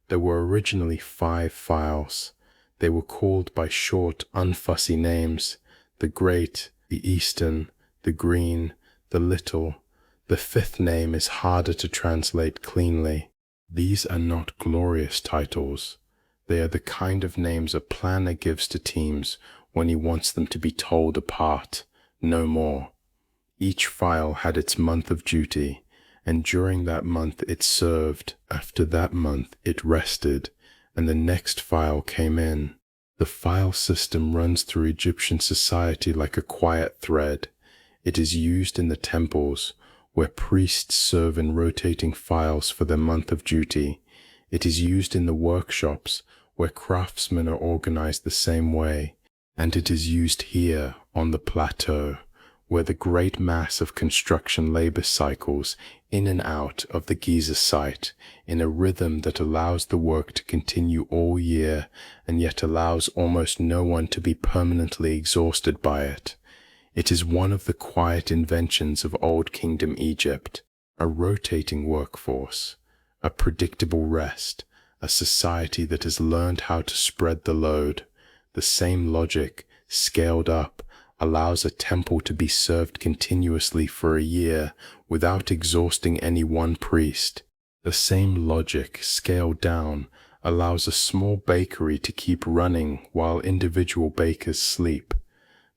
There were originally 5 files. They were called by short, unfussy names: the Great, the Eastern, the Green, the Little. The 5th name is harder to translate cleanly. These are not glorious titles. They are the kind of names a planner gives to teams when he wants them to be told apart, no more. Each file had its month of duty, and during that month it served. After that month it rested, and the next file came in. The file system runs through Egyptian society like a quiet thread. It is used in the temples, where priests serve in rotating files for their month of duty. It is used in the workshops, where craftsmen are organized the same way. And it is used here, on the plateau, where the great mass of construction labor cycles in and out of the Giza site in a rhythm that allows the work to continue all year and yet allows almost no one to be permanently exhausted by it. It is one of the quiet inventions of Old Kingdom Egypt, a rotating workforce, a predictable rest, a society that has learned how to spread the load. The same logic, scaled up, allows a temple to be served continuously for a year without exhausting any one priest. The same logic, scaled down, allows a small bakery to keep running while individual bakers sleep.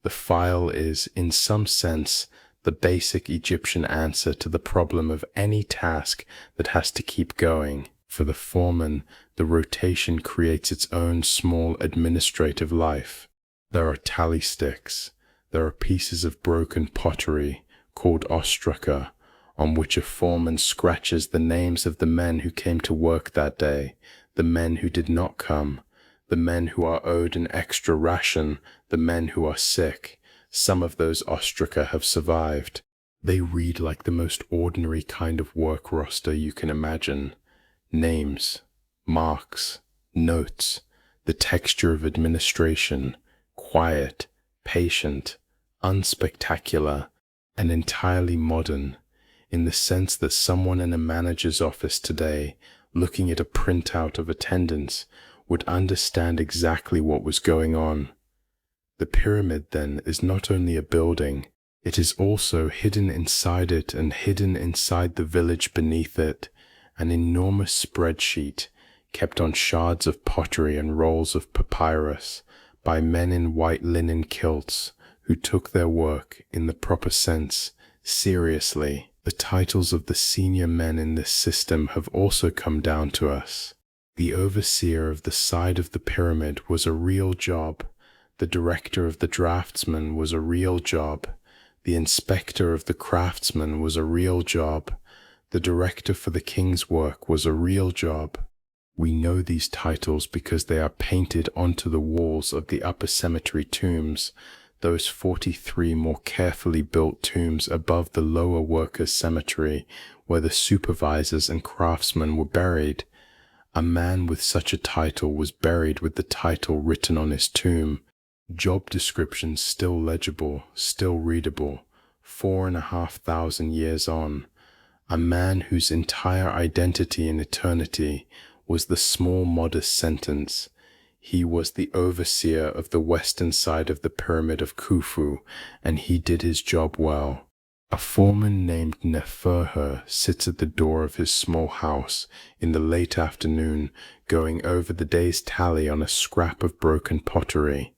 The file is, in some sense, the basic Egyptian answer to the problem of any task that has to keep going. For the foreman, the rotation creates its own small administrative life. There are tally sticks. There are pieces of broken pottery, called ostraca, on which a foreman scratches the names of the men who came to work that day, the men who did not come, the men who are owed an extra ration, the men who are sick. Some of those ostraca have survived. They read like the most ordinary kind of work roster you can imagine. Names, marks, notes, the texture of administration, quiet, patient, unspectacular, and entirely modern, in the sense that someone in a manager's office today, looking at a printout of attendance, would understand exactly what was going on. The pyramid, then, is not only a building, it is also hidden inside it and hidden inside the village beneath it, an enormous spreadsheet kept on shards of pottery and rolls of papyrus by men in white linen kilts who took their work, in the proper sense, seriously. The titles of the senior men in this system have also come down to us. The overseer of the side of the pyramid was a real job. The director of the draftsmen was a real job. The inspector of the craftsmen was a real job. The director for the king's work was a real job. We know these titles because they are painted onto the walls of the upper cemetery tombs, those 43 more carefully built tombs above the lower workers' cemetery, where the supervisors and craftsmen were buried. A man with such a title was buried with the title written on his tomb. Job descriptions still legible, still readable, 4,500 years on, a man whose entire identity in eternity was the small modest sentence. He was the overseer of the western side of the pyramid of Khufu, and he did his job well. A foreman named Neferher sits at the door of his small house in the late afternoon, going over the day's tally on a scrap of broken pottery.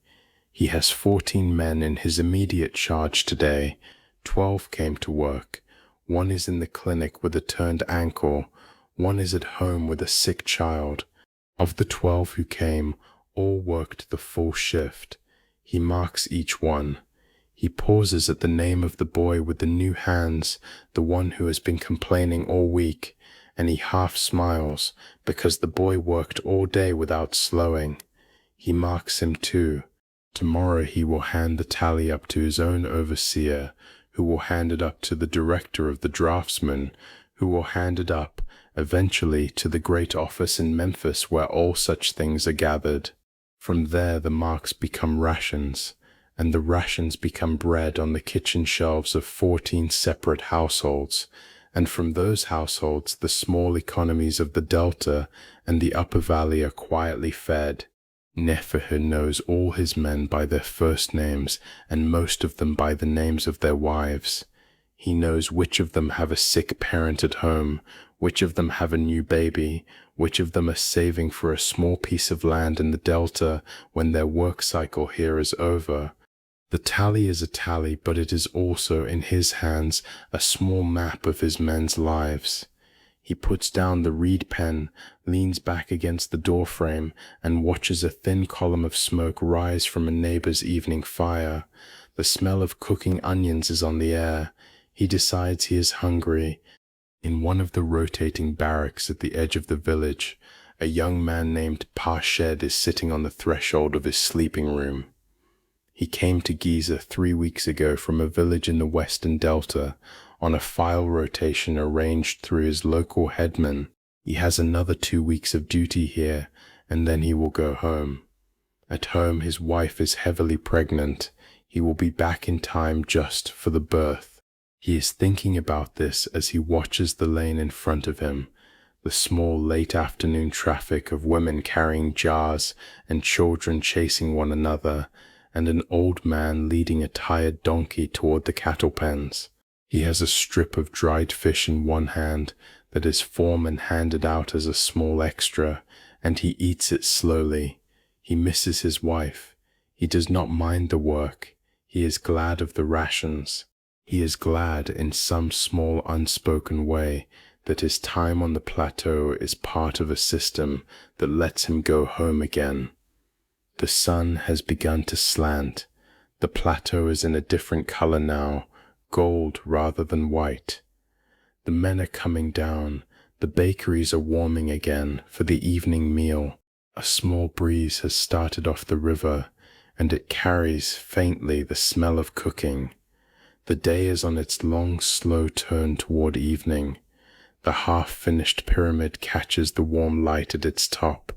He has 14 men in his immediate charge today. 12 came to work. 1 is in the clinic with a turned ankle. 1 is at home with a sick child. Of the 12 who came, all worked the full shift. He marks each one. He pauses at the name of the boy with the new hands, the one who has been complaining all week, and he half smiles because the boy worked all day without slowing. He marks him too. Tomorrow he will hand the tally up to his own overseer, who will hand it up to the director of the draftsmen, who will hand it up, eventually, to the great office in Memphis where all such things are gathered. From there the marks become rations, and the rations become bread on the kitchen shelves of 14 separate households, and from those households the small economies of the Delta and the Upper Valley are quietly fed. Neferher knows all his men by their first names, and most of them by the names of their wives. He knows which of them have a sick parent at home, which of them have a new baby, which of them are saving for a small piece of land in the Delta when their work cycle here is over. The tally is a tally, but it is also in his hands a small map of his men's lives. He puts down the reed pen, leans back against the doorframe, and watches a thin column of smoke rise from a neighbor's evening fire. The smell of cooking onions is on the air. He decides he is hungry. In one of the rotating barracks at the edge of the village, a young man named Pashed is sitting on the threshold of his sleeping room. He came to Giza 3 weeks ago from a village in the western Delta on a file rotation arranged through his local headman. He has another 2 weeks of duty here, and then he will go home. At home his wife is heavily pregnant. He will be back in time just for the birth. He is thinking about this as he watches the lane in front of him, the small late afternoon traffic of women carrying jars and children chasing one another, and an old man leading a tired donkey toward the cattle pens. He has a strip of dried fish in one hand that his foreman handed out as a small extra, and he eats it slowly. He misses his wife. He does not mind the work. He is glad of the rations. He is glad in some small unspoken way that his time on the plateau is part of a system that lets him go home again. The sun has begun to slant. The plateau is in a different color now, gold rather than white. The men are coming down. The bakeries are warming again for the evening meal. A small breeze has started off the river, and it carries faintly the smell of cooking. The day is on its long, slow turn toward evening. The half-finished pyramid catches the warm light at its top,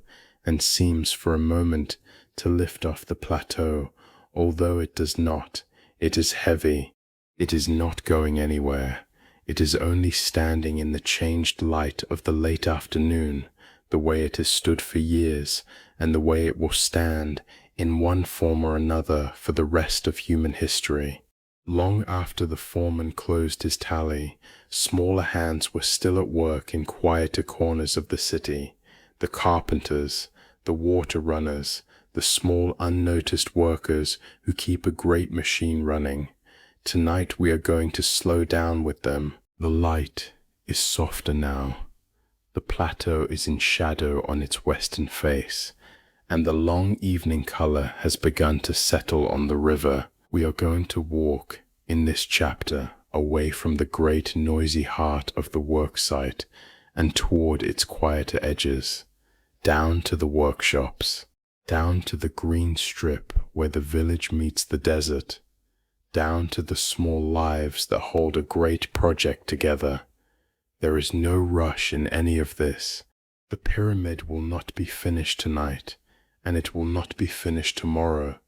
and seems for a moment to lift off the plateau, although it does not. It is heavy. It is not going anywhere. It is only standing in the changed light of the late afternoon, the way it has stood for years, and the way it will stand, in one form or another, for the rest of human history. Long after the foreman closed his tally, smaller hands were still at work in quieter corners of the city. The carpenters, the water runners, the small unnoticed workers who keep a great machine running. Tonight we are going to slow down with them. The light is softer now. The plateau is in shadow on its western face, and the long evening color has begun to settle on the river. We are going to walk, in this chapter, away from the great noisy heart of the work site and toward its quieter edges, down to the workshops, down to the green strip where the village meets the desert, down to the small lives that hold a great project together. There is no rush in any of this. The pyramid will not be finished tonight, and it will not be finished tomorrow,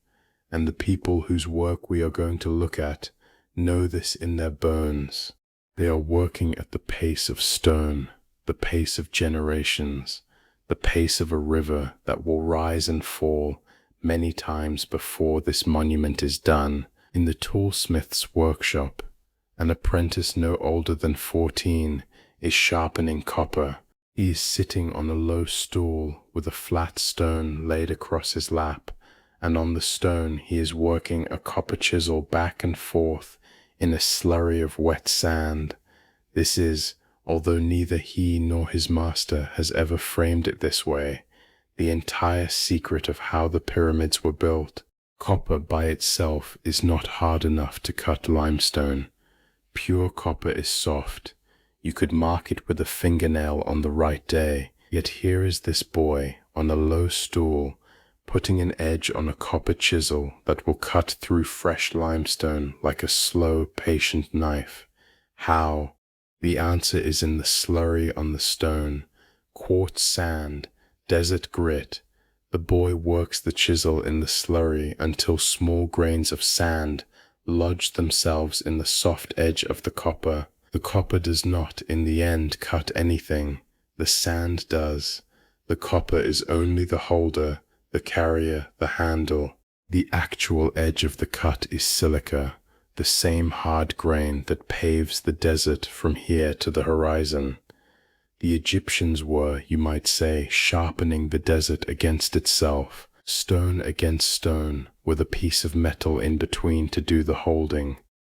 and the people whose work we are going to look at know this in their bones. They are working at the pace of stone, the pace of generations, the pace of a river that will rise and fall many times before this monument is done. In the toolsmith's workshop, an apprentice no older than 14 is sharpening copper. He is sitting on a low stool with a flat stone laid across his lap, and on the stone he is working a copper chisel back and forth in a slurry of wet sand. This is, although neither he nor his master has ever framed it this way, the entire secret of how the pyramids were built. Copper by itself is not hard enough to cut limestone. Pure copper is soft. You could mark it with a fingernail on the right day. Yet here is this boy on a low stool, putting an edge on a copper chisel that will cut through fresh limestone like a slow, patient knife. How? The answer is in the slurry on the stone, quartz sand, desert grit. The boy works the chisel in the slurry until small grains of sand lodge themselves in the soft edge of the copper. The copper does not, in the end, cut anything. The sand does. The copper is only the holder, the carrier, the handle. The actual edge of the cut is silica, the same hard grain that paves the desert from here to the horizon. The Egyptians were, you might say, sharpening the desert against itself, stone against stone, with a piece of metal in between to do the holding.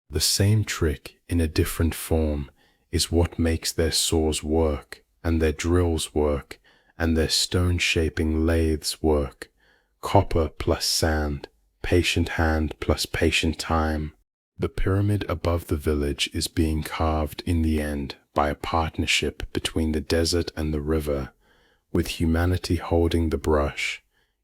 The same trick, in a different form, is what makes their saws work, and their drills work, and their stone-shaping lathes work. Copper plus sand, patient hand plus patient time. The pyramid above the village is being carved in the end by a partnership between the desert and the river, with humanity holding the brush.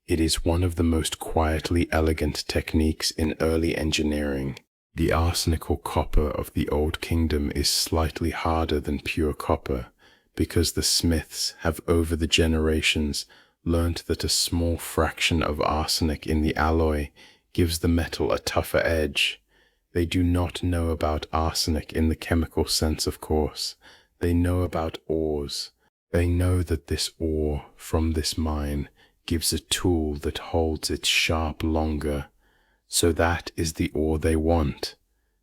It is one of the most quietly elegant techniques in early engineering. The arsenical copper of the Old Kingdom is slightly harder than pure copper, because the smiths have over the generations learnt that a small fraction of arsenic in the alloy gives the metal a tougher edge. They do not know about arsenic in the chemical sense, of course. They know about ores. They know that this ore from this mine gives a tool that holds its sharp longer. So that is the ore they want.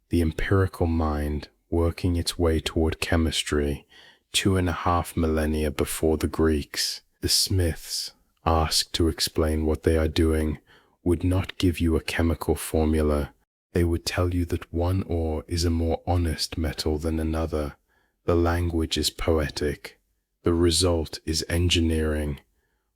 The empirical mind working its way toward chemistry 2.5 millennia before the Greeks. The smiths, asked to explain what they are doing, would not give you a chemical formula. They would tell you that one ore is a more honest metal than another. The language is poetic. The result is engineering.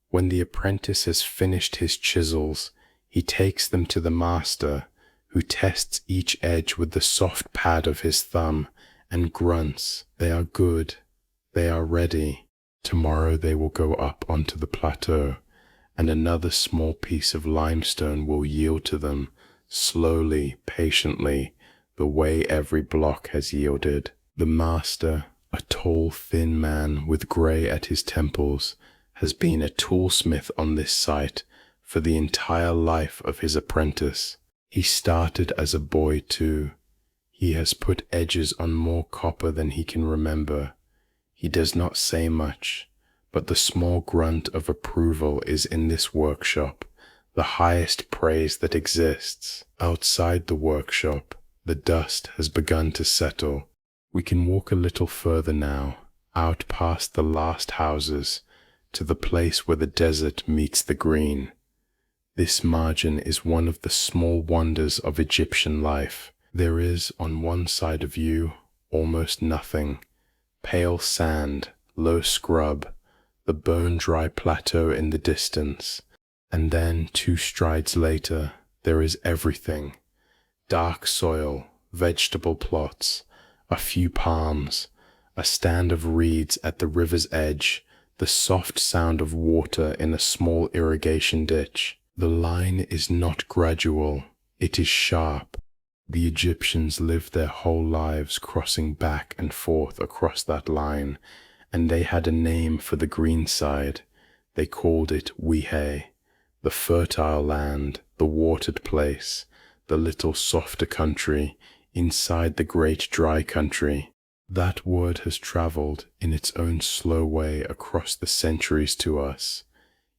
When the apprentice has finished his chisels, he takes them to the master, who tests each edge with the soft pad of his thumb and grunts. They are good. They are ready. Tomorrow they will go up onto the plateau, and another small piece of limestone will yield to them, slowly, patiently, the way every block has yielded. The master, a tall, thin man with grey at his temples, has been a toolsmith on this site for the entire life of his apprentice. He started as a boy too. He has put edges on more copper than he can remember. He does not say much, but the small grunt of approval is in this workshop, the highest praise that exists. Outside the workshop, the dust has begun to settle. We can walk a little further now, out past the last houses, to the place where the desert meets the green. This margin is one of the small wonders of Egyptian life. There is, on one side of you, almost nothing. Pale sand, low scrub, the bone-dry plateau in the distance. And then, 2 strides later, there is everything. Dark soil, vegetable plots, a few palms, a stand of reeds at the river's edge, the soft sound of water in a small irrigation ditch. The line is not gradual, it is sharp. The Egyptians lived their whole lives crossing back and forth across that line, and they had a name for the green side. They called it Wehe, the fertile land, the watered place, the little softer country inside the great dry country. That word has traveled in its own slow way across the centuries to us.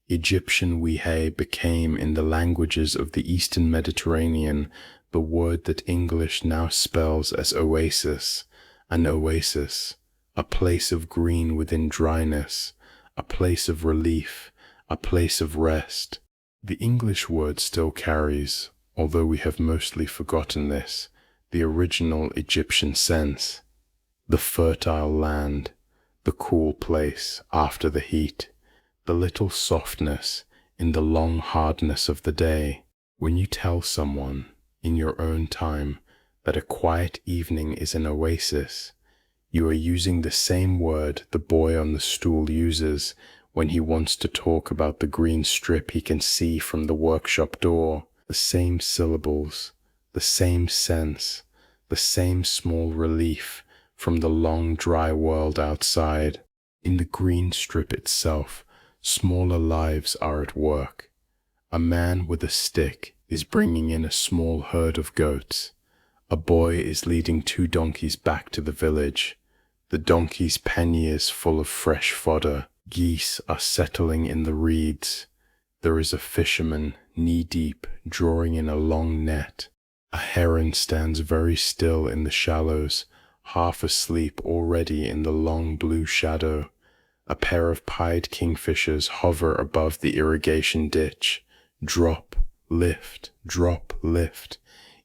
Egyptian Wehe became in the languages of the Eastern Mediterranean the word that English now spells as oasis, an oasis, a place of green within dryness, a place of relief, a place of rest. The English word still carries, although we have mostly forgotten this, the original Egyptian sense. The fertile land, the cool place after the heat, the little softness in the long hardness of the day. When you tell someone, in your own time, that a quiet evening is an oasis, you are using the same word the boy on the stool uses when he wants to talk about the green strip he can see from the workshop door. The same syllables, the same sense, the same small relief from the long dry world outside. In the green strip itself, smaller lives are at work. A man with a stick is bringing in a small herd of goats. A boy is leading 2 donkeys back to the village. The donkeys' panniers full of fresh fodder. Geese are settling in the reeds. There is a fisherman, knee-deep, drawing in a long net. A heron stands very still in the shallows, half asleep already in the long blue shadow. A pair of pied kingfishers hover above the irrigation ditch. Drop, lift,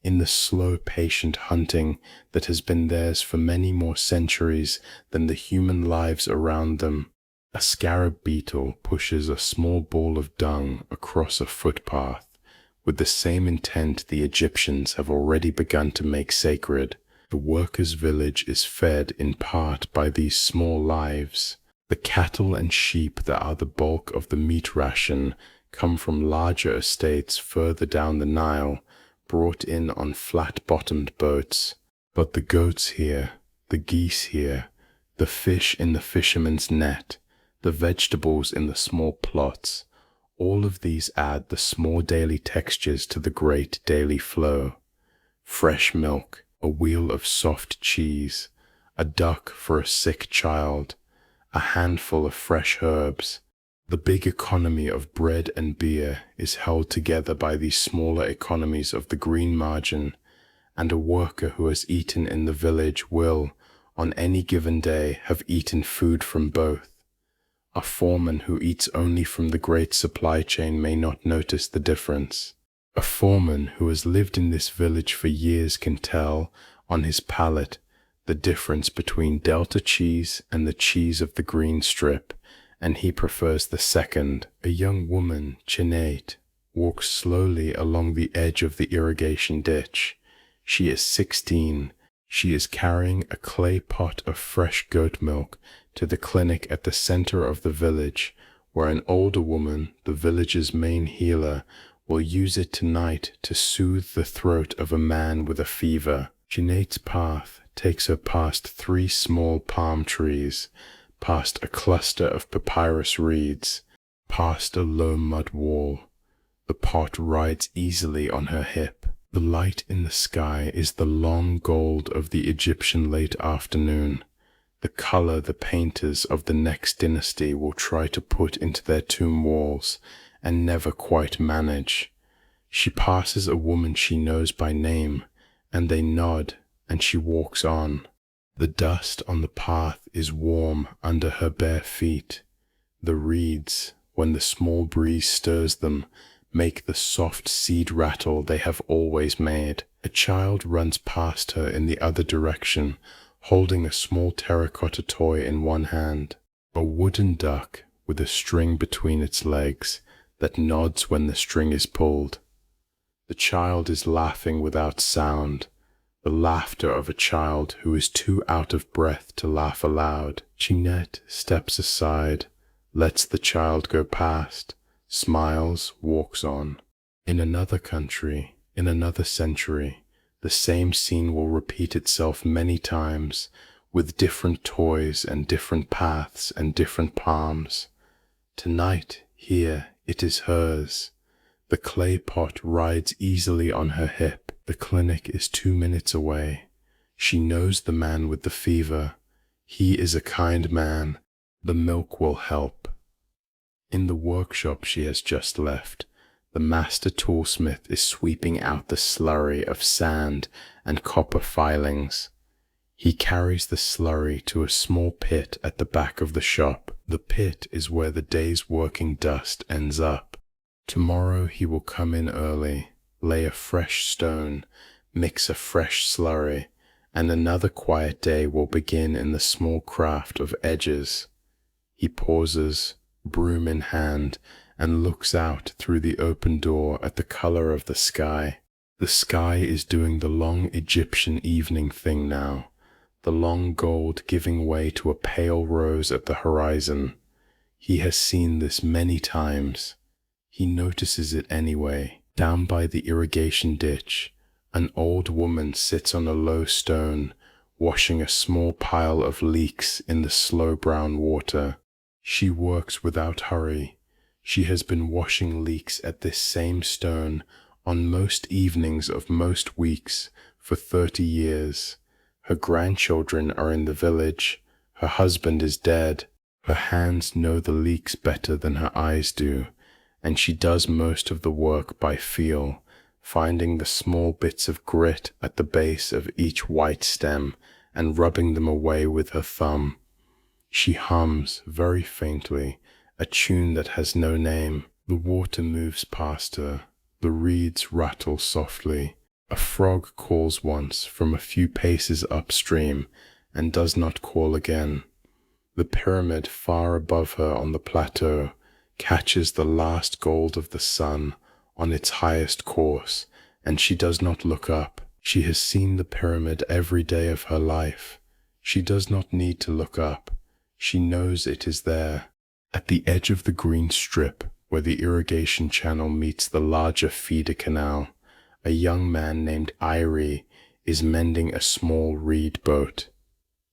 in the slow, patient hunting that has been theirs for many more centuries than the human lives around them. A scarab beetle pushes a small ball of dung across a footpath with the same intent the Egyptians have already begun to make sacred. The workers' village is fed in part by these small lives. The cattle and sheep that are the bulk of the meat ration come from larger estates further down the Nile, brought in on flat-bottomed boats. But the goats here, the geese here, the fish in the fisherman's net, the vegetables in the small plots, all of these add the small daily textures to the great daily flow. Fresh milk, a wheel of soft cheese, a duck for a sick child, a handful of fresh herbs. The big economy of bread and beer is held together by these smaller economies of the green margin, and a worker who has eaten in the village will, on any given day, have eaten food from both. A foreman who eats only from the great supply chain may not notice the difference. A foreman who has lived in this village for years can tell, on his palate, the difference between Delta cheese and the cheese of the green strip, and he prefers the second. A young woman, Chinate, walks slowly along the edge of the irrigation ditch. She is 16. She is carrying a clay pot of fresh goat milk to the clinic at the center of the village, where an older woman, the village's main healer, will use it tonight to soothe the throat of a man with a fever. Chinate's path takes her past 3 small palm trees, past a cluster of papyrus reeds, past a low mud wall. The pot rides easily on her hip. The light in the sky is the long gold of the Egyptian late afternoon, the color the painters of the next dynasty will try to put into their tomb walls and never quite manage. She passes a woman she knows by name, and they nod, and she walks on. The dust on the path is warm under her bare feet. The reeds, when the small breeze stirs them, make the soft seed rattle they have always made. A child runs past her in the other direction, holding a small terracotta toy in one hand. A wooden duck with a string between its legs that nods when the string is pulled. The child is laughing without sound, the laughter of a child who is too out of breath to laugh aloud. Chinette steps aside, lets the child go past, smiles, walks on. In another country, in another century, the same scene will repeat itself many times, with different toys and different paths and different palms. Tonight, here, it is hers. The clay pot rides easily on her hip. The clinic is 2 minutes away. She knows the man with the fever. He is a kind man. The milk will help. In the workshop she has just left, the master toolsmith is sweeping out the slurry of sand and copper filings. He carries the slurry to a small pit at the back of the shop. The pit is where the day's working dust ends up. Tomorrow he will come in early, lay a fresh stone, mix a fresh slurry, and another quiet day will begin in the small craft of edges. He pauses, broom in hand, and looks out through the open door at the color of the sky. The sky is doing the long Egyptian evening thing now, the long gold giving way to a pale rose at the horizon. He has seen this many times. He notices it anyway. Down by the irrigation ditch, an old woman sits on a low stone, washing a small pile of leeks in the slow brown water. She works without hurry. She has been washing leeks at this same stone on most evenings of most weeks for 30 years. Her grandchildren are in the village. Her husband is dead. Her hands know the leeks better than her eyes do, and she does most of the work by feel, finding the small bits of grit at the base of each white stem and rubbing them away with her thumb. She hums very faintly a tune that has no name. The water moves past her. The reeds rattle softly. A frog calls once from a few paces upstream and does not call again. The pyramid far above her on the plateau catches the last gold of the sun on its highest course, and she does not look up. She has seen the pyramid every day of her life. She does not need to look up. She knows it is there. At the edge of the green strip, where the irrigation channel meets the larger feeder canal, a young man named Irie is mending a small reed boat.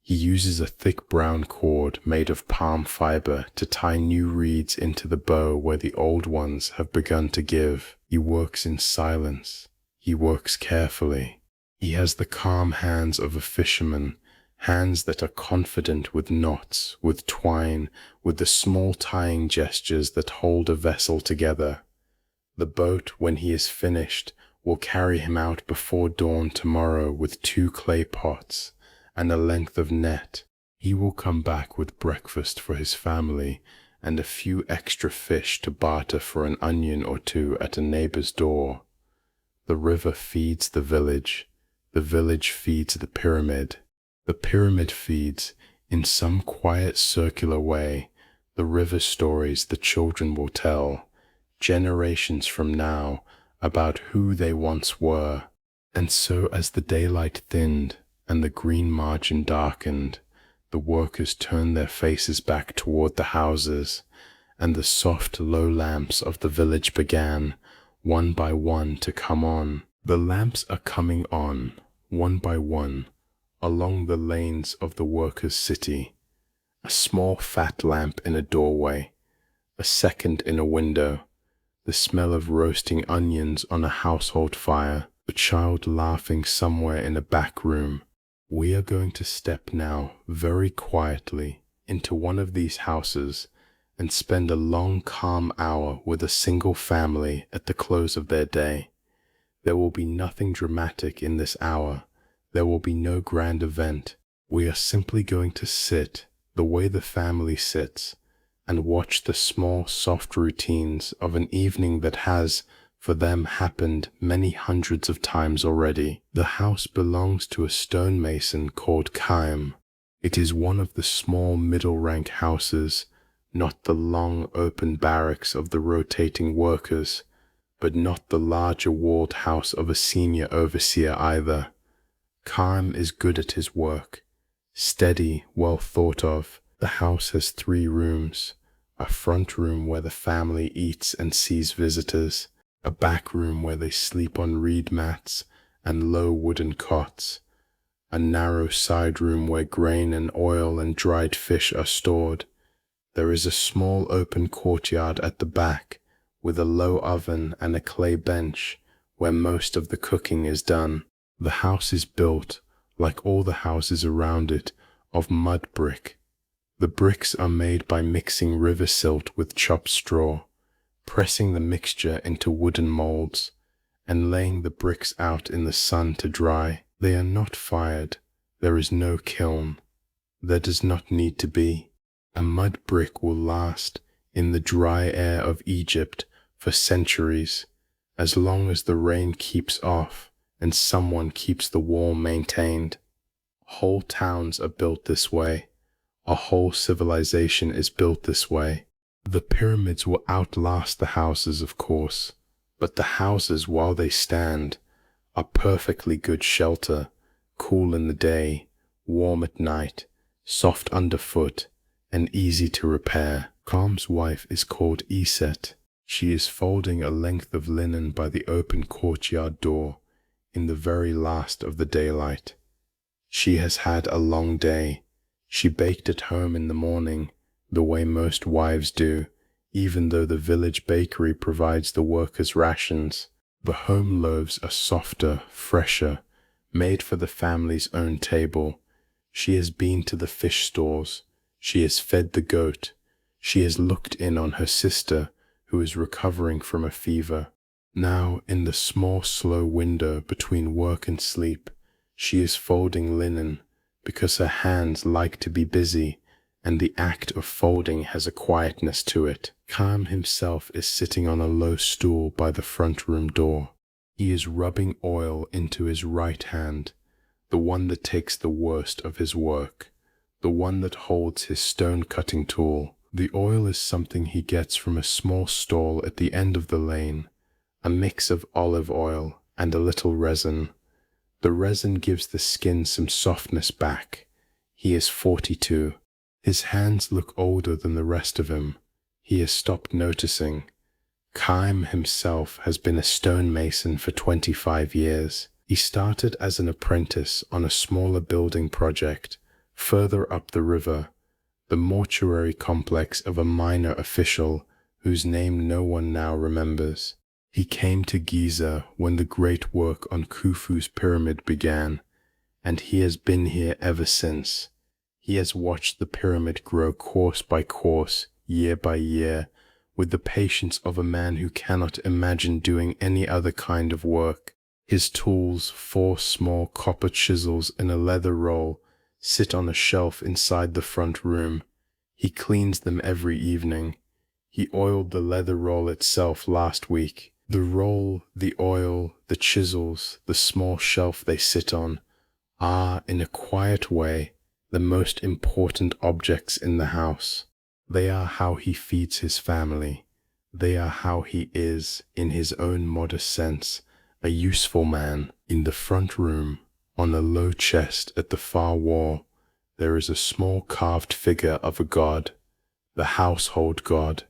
He uses a thick brown cord made of palm fiber to tie new reeds into the bow where the old ones have begun to give. He works in silence. He works carefully. He has the calm hands of a fisherman, hands that are confident with knots, with twine, with the small tying gestures that hold a vessel together. The boat, when he is finished, will carry him out before dawn tomorrow with 2 clay pots and a length of net. He will come back with breakfast for his family and a few extra fish to barter for an onion or 2 at a neighbor's door. The river feeds the village feeds the pyramid. The pyramid feeds, in some quiet circular way, the river stories the children will tell, generations from now, about who they once were. And so as the daylight thinned and the green margin darkened, the workers turned their faces back toward the houses, and the soft low lamps of the village began, one by one, to come on. The lamps are coming on, one by one, along the lanes of the workers' city. A small fat lamp in a doorway, a second in a window, the smell of roasting onions on a household fire, a child laughing somewhere in a back room. We are going to step now very quietly into one of these houses and spend a long calm hour with a single family at the close of their day. There will be nothing dramatic in this hour. There will be no grand event. We are simply going to sit the way the family sits and watch the small soft routines of an evening that has, for them, happened many hundreds of times already. The house belongs to a stonemason called Chaim. It is one of the small middle-rank houses, not the long open barracks of the rotating workers, but not the larger walled house of a senior overseer either. Chaim is good at his work, steady, well thought of. The house has 3 rooms, a front room where the family eats and sees visitors, a back room where they sleep on reed mats and low wooden cots, a narrow side room where grain and oil and dried fish are stored. There is a small open courtyard at the back with a low oven and a clay bench where most of the cooking is done. The house is built, like all the houses around it, of mud brick. The bricks are made by mixing river silt with chopped straw, pressing the mixture into wooden molds, and laying the bricks out in the sun to dry. They are not fired. There is no kiln. There does not need to be. A mud brick will last in the dry air of Egypt for centuries, as long as the rain keeps off and someone keeps the wall maintained. Whole towns are built this way. A whole civilization is built this way. The pyramids will outlast the houses, of course, but the houses, while they stand, are perfectly good shelter, cool in the day, warm at night, soft underfoot, and easy to repair. Kham's wife is called Iset. She is folding a length of linen by the open courtyard door in the very last of the daylight. She has had a long day. She baked at home in the morning, the way most wives do, even though the village bakery provides the workers' rations. The home loaves are softer, fresher, made for the family's own table. She has been to the fish stores. She has fed the goat. She has looked in on her sister, who is recovering from a fever. Now, in the small, slow window between work and sleep, she is folding linen, because her hands like to be busy, and the act of folding has a quietness to it. Kham himself is sitting on a low stool by the front room door. He is rubbing oil into his right hand, the one that takes the worst of his work, the one that holds his stone-cutting tool. The oil is something he gets from a small stall at the end of the lane, a mix of olive oil and a little resin. The resin gives the skin some softness back. He is 42. His hands look older than the rest of him. He has stopped noticing. Kham himself has been a stonemason for 25 years. He started as an apprentice on a smaller building project further up the river, the mortuary complex of a minor official whose name no one now remembers. He came to Giza when the great work on Khufu's pyramid began, and he has been here ever since. He has watched the pyramid grow course by course, year by year, with the patience of a man who cannot imagine doing any other kind of work. His tools, 4 small copper chisels in a leather roll, sit on a shelf inside the front room. He cleans them every evening. He oiled the leather roll itself last week. The roll, the oil, the chisels, the small shelf they sit on are, in a quiet way, the most important objects in the house. They are how he feeds his family. They are how he is, in his own modest sense, a useful man. In the front room, on a low chest at the far wall, there is a small carved figure of a god, the household god.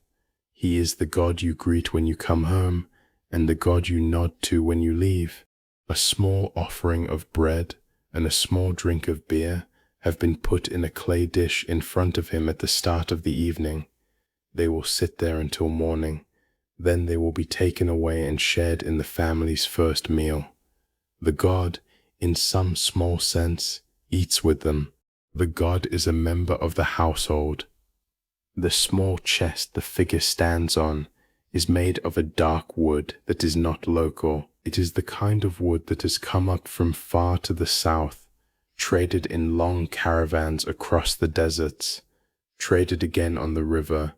He is the god you greet when you come home, and the god you nod to when you leave. A small offering of bread and a small drink of beer have been put in a clay dish in front of him at the start of the evening. They will sit there until morning. Then they will be taken away and shared in the family's first meal. The god, in some small sense, eats with them. The god is a member of the household. The small chest the figure stands on is made of a dark wood that is not local. It is the kind of wood that has come up from far to the south, traded in long caravans across the deserts, traded again on the river.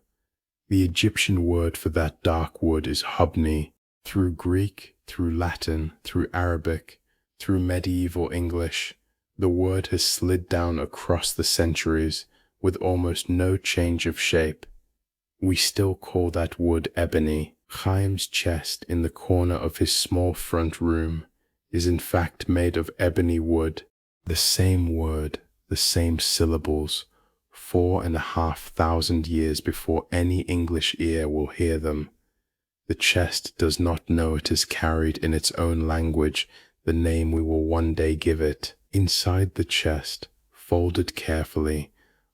The Egyptian word for that dark wood is hubni. Through Greek, through Latin, through Arabic, through medieval English, the word has slid down across the centuries with almost no change of shape. We still call that wood ebony. Chaim's chest in the corner of his small front room is in fact made of ebony wood. The same word, the same syllables, 4,500 years before any English ear will hear them. The chest does not know it has carried in its own language the name we will one day give it. Inside the chest, folded carefully,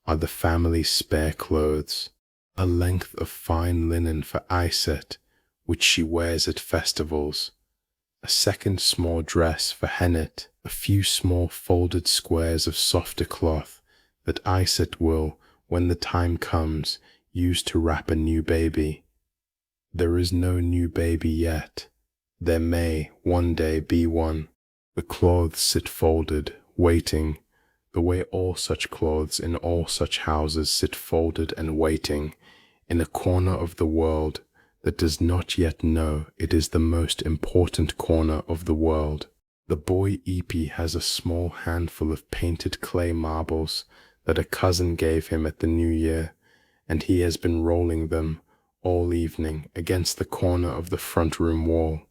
are the family's spare clothes, a length of fine linen for Iset, which she wears at festivals, a second small dress for Hennet, a few small folded squares of softer cloth that Iset will, when the time comes, use to wrap a new baby. There is no new baby yet. There may one day be one. The clothes sit folded, waiting, the way all such clothes in all such houses sit folded and waiting, in a corner of the world that does not yet know it is the most important corner of the world. The boy Epi has a small handful of painted clay marbles that a cousin gave him at the New Year, and he has been rolling them all evening against the corner of the front room wall.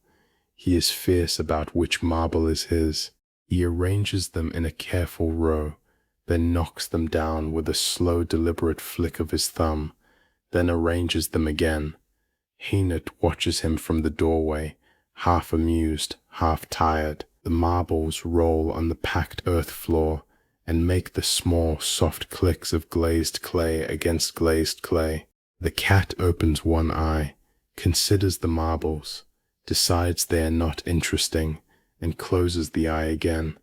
He is fierce about which marble is his. He arranges them in a careful row, then knocks them down with a slow, deliberate flick of his thumb, then arranges them again. Hennet watches him from the doorway, half amused, half tired. The marbles roll on the packed earth floor and make the small, soft clicks of glazed clay against glazed clay. The cat opens one eye, considers the marbles, decides they are not interesting, and closes the eye again.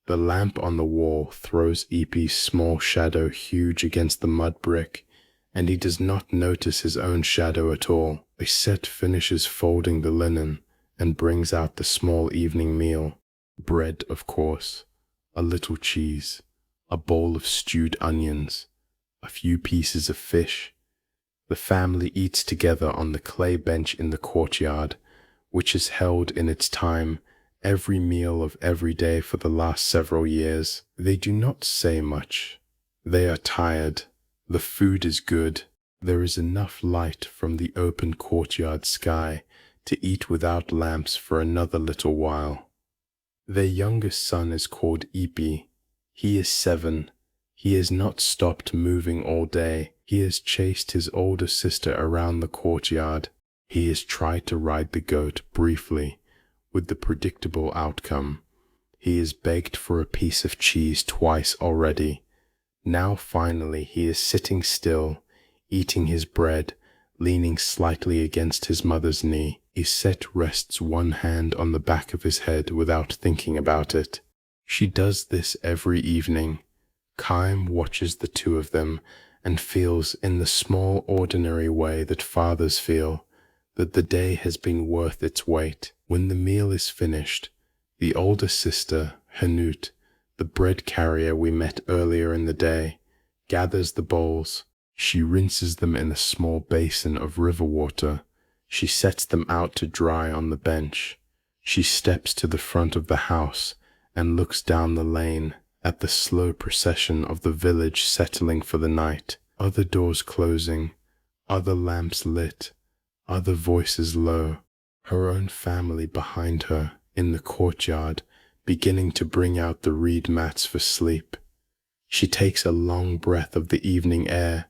The lamp on the wall throws Epi's small shadow huge against the mud brick, and he does not notice his own shadow at all. Iset finishes folding the linen and brings out the small evening meal. Bread, of course, a little cheese, a bowl of stewed onions, a few pieces of fish. The family eats together on the clay bench in the courtyard, which has held in its time every meal of every day for the last several years. They do not say much. They are tired. The food is good. There is enough light from the open courtyard sky to eat without lamps for another little while. Their youngest son is called Epi. He is 7. He has not stopped moving all day. He has chased his older sister around the courtyard. He has tried to ride the goat briefly, with the predictable outcome. He has begged for a piece of cheese twice already. Now finally he is sitting still, eating his bread, leaning slightly against his mother's knee. Iset rests one hand on the back of his head without thinking about it. She does this every evening. Chaim watches the two of them and feels in the small ordinary way that fathers feel, that the day has been worth its weight. When the meal is finished, the older sister, Hanut, the bread carrier we met earlier in the day, gathers the bowls. She rinses them in a small basin of river water. She sets them out to dry on the bench. She steps to the front of the house and looks down the lane at the slow procession of the village settling for the night. Other doors closing, other lamps lit, other voices low. Her own family behind her in the courtyard, beginning to bring out the reed mats for sleep. She takes a long breath of the evening air.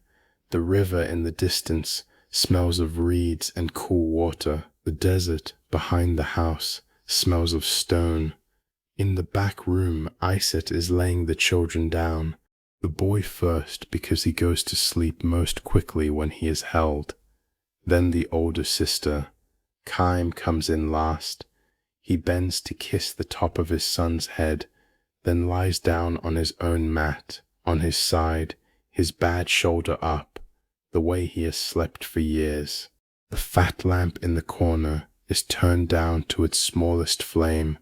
The river in the distance smells of reeds and cool water. The desert behind the house smells of stone. In the back room, Iset is laying the children down, the boy first because he goes to sleep most quickly when he is held. Then the older sister. Chaim comes in last. He bends to kiss the top of his son's head, then lies down on his own mat, on his side, his bad shoulder up, the way he has slept for years. The fat lamp in the corner is turned down to its smallest flame.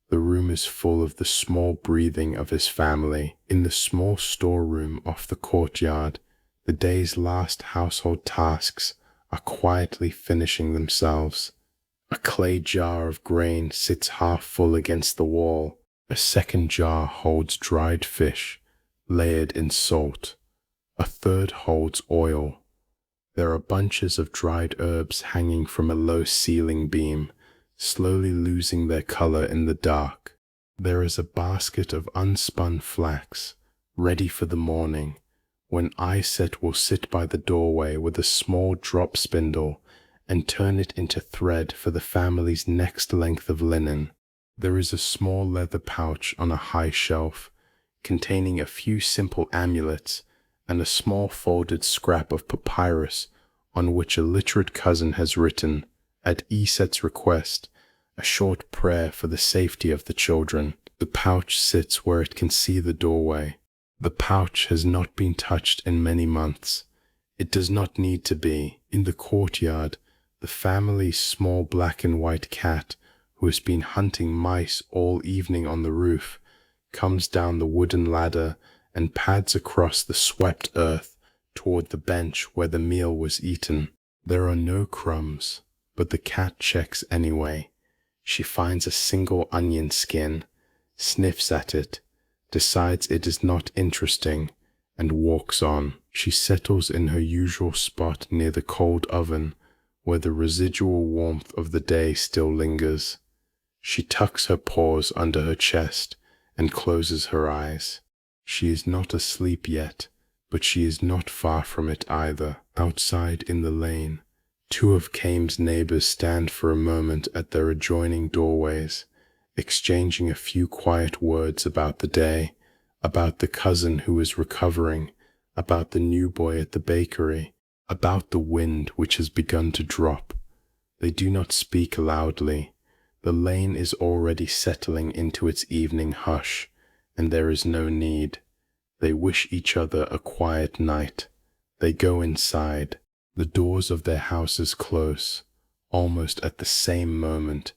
The room is full of the small breathing of his family. In the small storeroom off the courtyard, the day's last household tasks are quietly finishing themselves. A clay jar of grain sits half full against the wall. A second jar holds dried fish, layered in salt. A third holds oil. There are bunches of dried herbs hanging from a low ceiling beam, slowly losing their color in the dark. There is a basket of unspun flax, ready for the morning, when Iset will sit by the doorway with a small drop spindle and turn it into thread for the family's next length of linen. There is a small leather pouch on a high shelf, containing a few simple amulets and a small folded scrap of papyrus on which a literate cousin has written, at Iset's request, a short prayer for the safety of the children. The pouch sits where it can see the doorway. The pouch has not been touched in many months. It does not need to be. In the courtyard, the family's small black and white cat, who has been hunting mice all evening on the roof, comes down the wooden ladder and pads across the swept earth toward the bench where the meal was eaten. There are no crumbs, but the cat checks anyway. She finds a single onion skin, sniffs at it, decides it is not interesting, and walks on. She settles in her usual spot near the cold oven, where the residual warmth of the day still lingers. She tucks her paws under her chest and closes her eyes. She is not asleep yet, but she is not far from it either. Outside in the lane, two of Kaim's neighbors stand for a moment at their adjoining doorways, exchanging a few quiet words about the day, about the cousin who is recovering, about the new boy at the bakery, about the wind which has begun to drop. They do not speak loudly. The lane is already settling into its evening hush, and there is no need. They wish each other a quiet night. They go inside. The doors of their houses close, almost at the same moment,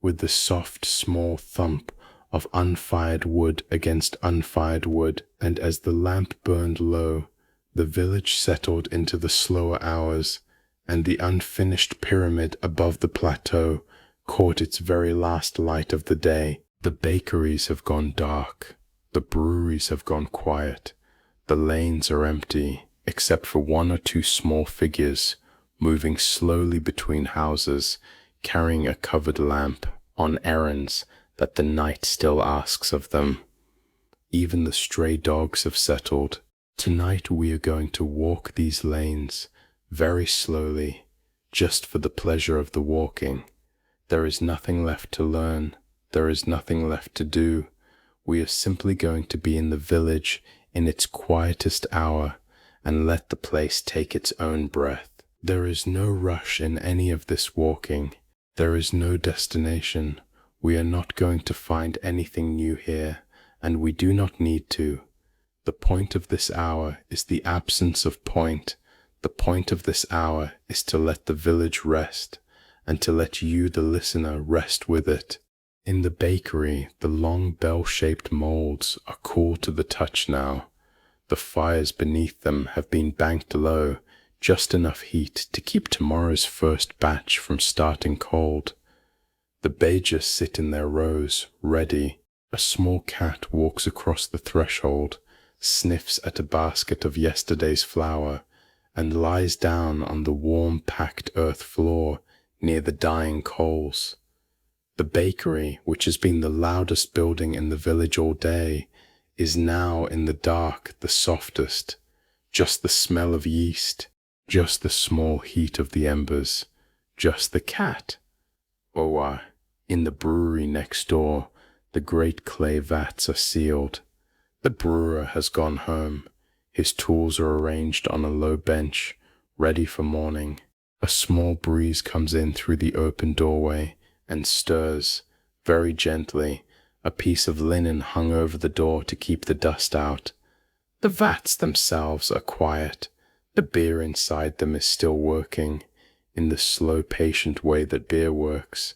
with the soft small thump of unfired wood against unfired wood, and as the lamp burned low, the village settled into the slower hours, and the unfinished pyramid above the plateau caught its very last light of the day. The bakeries have gone dark. The breweries have gone quiet. The lanes are empty, except for one or two small figures moving slowly between houses, carrying a covered lamp, on errands that the night still asks of them. Even the stray dogs have settled. Tonight we are going to walk these lanes, very slowly, just for the pleasure of the walking. There is nothing left to learn. There is nothing left to do. We are simply going to be in the village in its quietest hour and let the place take its own breath. There is no rush in any of this walking. There is no destination. We are not going to find anything new here, and we do not need to. The point of this hour is the absence of point. The point of this hour is to let the village rest, and to let you, the listener, rest with it. In the bakery, the long bell-shaped molds are cool to the touch now. The fires beneath them have been banked low, just enough heat to keep tomorrow's first batch from starting cold. The Bajors sit in their rows, ready. A small cat walks across the threshold, sniffs at a basket of yesterday's flour, and lies down on the warm, packed earth floor near the dying coals. The bakery, which has been the loudest building in the village all day, is now in the dark the softest, just the smell of yeast, just the small heat of the embers, just the cat. Oh, in the brewery next door, the great clay vats are sealed. The brewer has gone home. His tools are arranged on a low bench, ready for morning. A small breeze comes in through the open doorway and stirs, very gently, a piece of linen hung over the door to keep the dust out. The vats themselves are quiet. The beer inside them is still working, in the slow, patient way that beer works,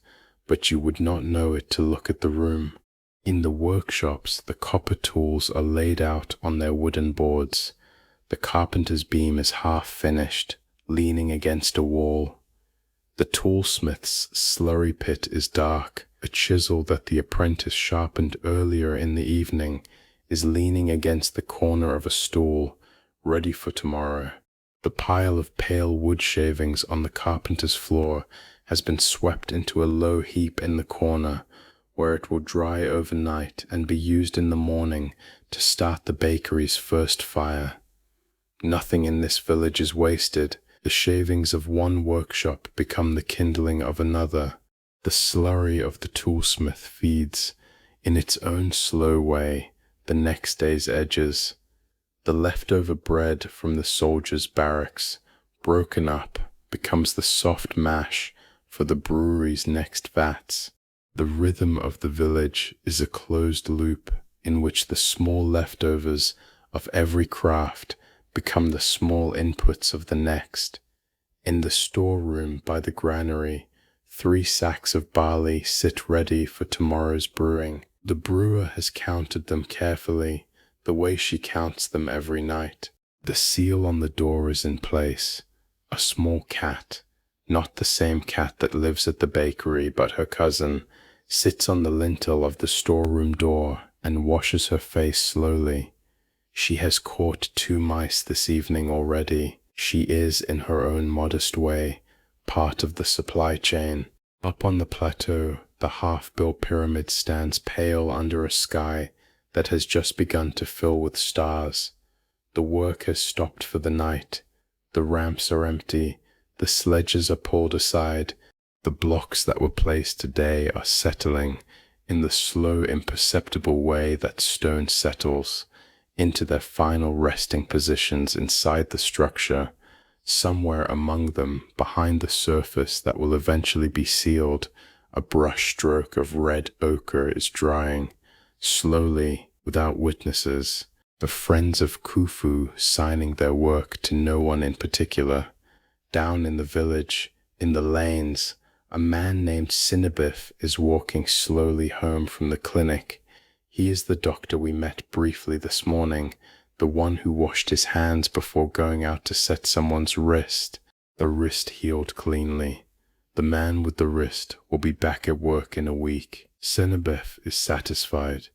but you would not know it to look at the room. In the workshops, the copper tools are laid out on their wooden boards. The carpenter's beam is half finished, leaning against a wall. The toolsmith's slurry pit is dark. A chisel that the apprentice sharpened earlier in the evening is leaning against the corner of a stool, ready for tomorrow. The pile of pale wood shavings on the carpenter's floor has been swept into a low heap in the corner, where it will dry overnight and be used in the morning to start the bakery's first fire. Nothing in this village is wasted. The shavings of one workshop become the kindling of another. The slurry of the toolsmith feeds, in its own slow way, the next day's edges. The leftover bread from the soldiers' barracks, broken up, becomes the soft mash for the brewery's next vats. The rhythm of the village is a closed loop in which the small leftovers of every craft become the small inputs of the next. In the storeroom by the granary, 3 sacks of barley sit ready for tomorrow's brewing. The brewer has counted them carefully, the way she counts them every night. The seal on the door is in place. A small cat, not the same cat that lives at the bakery but her cousin, sits on the lintel of the storeroom door and washes her face slowly. She has caught 2 mice this evening already. She is, in her own modest way, part of the supply chain. Up on the plateau, the half-built pyramid stands pale under a sky that has just begun to fill with stars. The work has stopped for the night. The ramps are empty. The sledges are pulled aside. The blocks that were placed today are settling in the slow, imperceptible way that stone settles into their final resting positions inside the structure. Somewhere among them, behind the surface that will eventually be sealed, a brush stroke of red ochre is drying, slowly, without witnesses. The Friends of Khufu signing their work to no one in particular. Down in the village, in the lanes, a man named Sinabif is walking slowly home from the clinic. He is the doctor we met briefly this morning, the one who washed his hands before going out to set someone's wrist. The wrist healed cleanly. The man with the wrist will be back at work in a week. Sinabif is satisfied.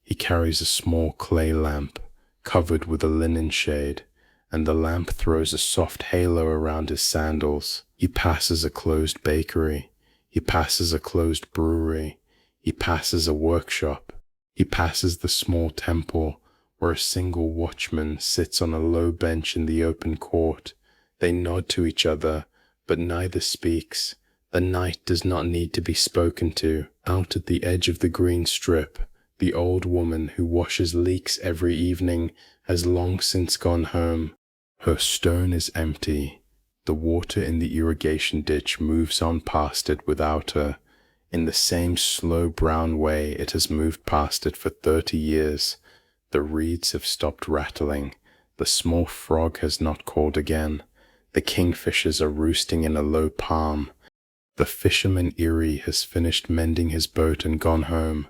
He carries a small clay lamp, covered with a linen shade, and the lamp throws a soft halo around his sandals. He passes a closed bakery. He passes a closed brewery. He passes a workshop. He passes the small temple where a single watchman sits on a low bench in the open court. They nod to each other, but neither speaks. The night does not need to be spoken to. Out at the edge of the green strip, the old woman who washes leeks every evening has long since gone home. Her stone is empty. The water in the irrigation ditch moves on past it without her, in the same slow brown way it has moved past it for 30 years. The reeds have stopped rattling. The small frog has not called again. The kingfishers are roosting in a low palm. The fisherman Erie has finished mending his boat and gone home,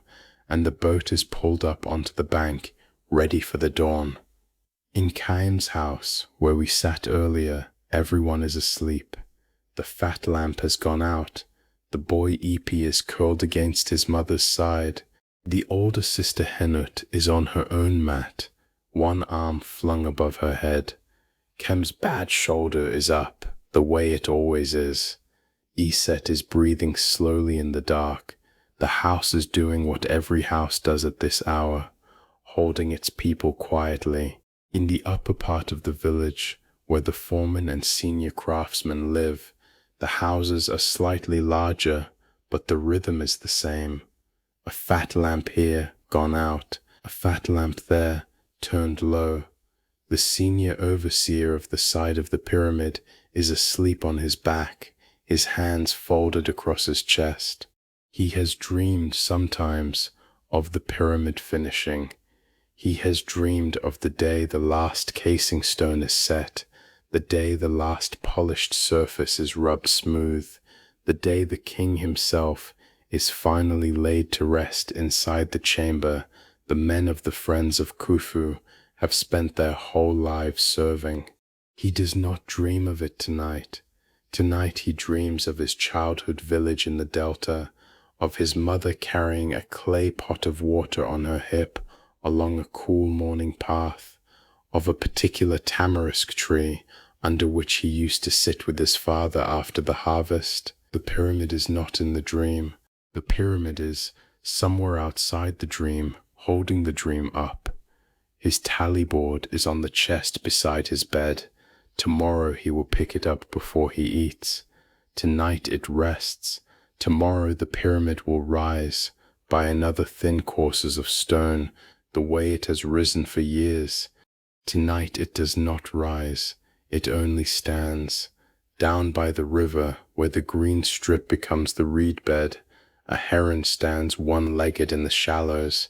and the boat is pulled up onto the bank, ready for the dawn. In Kaim's house, where we sat earlier, everyone is asleep. The fat lamp has gone out. The boy Epi is curled against his mother's side. The older sister Henut is on her own mat, one arm flung above her head. Kem's bad shoulder is up, the way it always is. Iset is breathing slowly in the dark. The house is doing what every house does at this hour, holding its people quietly. In the upper part of the village, where the foremen and senior craftsmen live, the houses are slightly larger, but the rhythm is the same. A fat lamp here, gone out. A fat lamp there, turned low. The senior overseer of the side of the pyramid is asleep on his back, his hands folded across his chest. He has dreamed sometimes of the pyramid finishing. He has dreamed of the day the last casing stone is set, the day the last polished surface is rubbed smooth, the day the king himself is finally laid to rest inside the chamber the men of the Friends of Khufu have spent their whole lives serving. He does not dream of it tonight. Tonight he dreams of his childhood village in the delta, of his mother carrying a clay pot of water on her hip along a cool morning path, of a particular tamarisk tree under which he used to sit with his father after the harvest. The pyramid is not in the dream. The pyramid is somewhere outside the dream, holding the dream up. His tally board is on the chest beside his bed. Tomorrow he will pick it up before he eats. Tonight it rests. Tomorrow the pyramid will rise by another thin courses of stone, the way it has risen for years. Tonight it does not rise. It only stands. Down by the river, where the green strip becomes the reed bed, A heron stands one-legged in the shallows.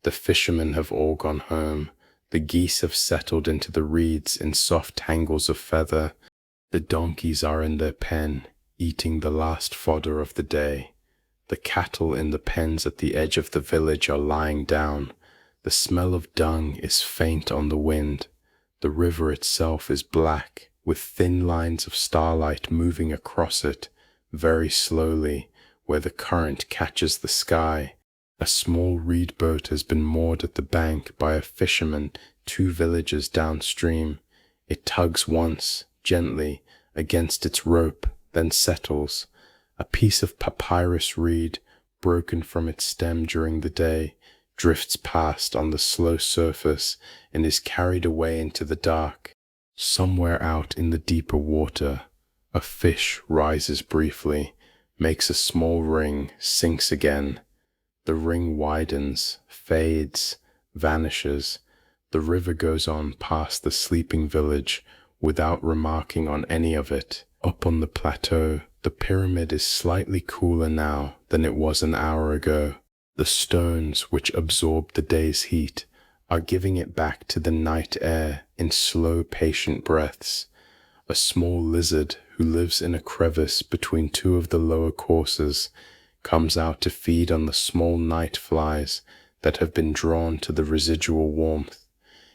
The fishermen have all gone home. The geese have settled into the reeds in soft tangles of feather. The donkeys are in their pen, eating the last fodder of the day. The cattle in the pens at the edge of the village are lying down. The smell of dung is faint on the wind. The river itself is black, with thin lines of starlight moving across it, very slowly, where the current catches the sky. A small reed boat has been moored at the bank by a fisherman 2 villages downstream. It tugs once, gently, against its rope, then settles. A piece of papyrus reed, broken from its stem during the day, drifts past on the slow surface and is carried away into the dark. Somewhere out in the deeper water, a fish rises briefly, makes a small ring, sinks again. The ring widens, fades, vanishes. The river goes on past the sleeping village without remarking on any of it. Up on the plateau, the pyramid is slightly cooler now than it was an hour ago. The stones, which absorb the day's heat, are giving it back to the night air in slow, patient breaths. A small lizard who lives in a crevice between 2 of the lower courses comes out to feed on the small night flies that have been drawn to the residual warmth.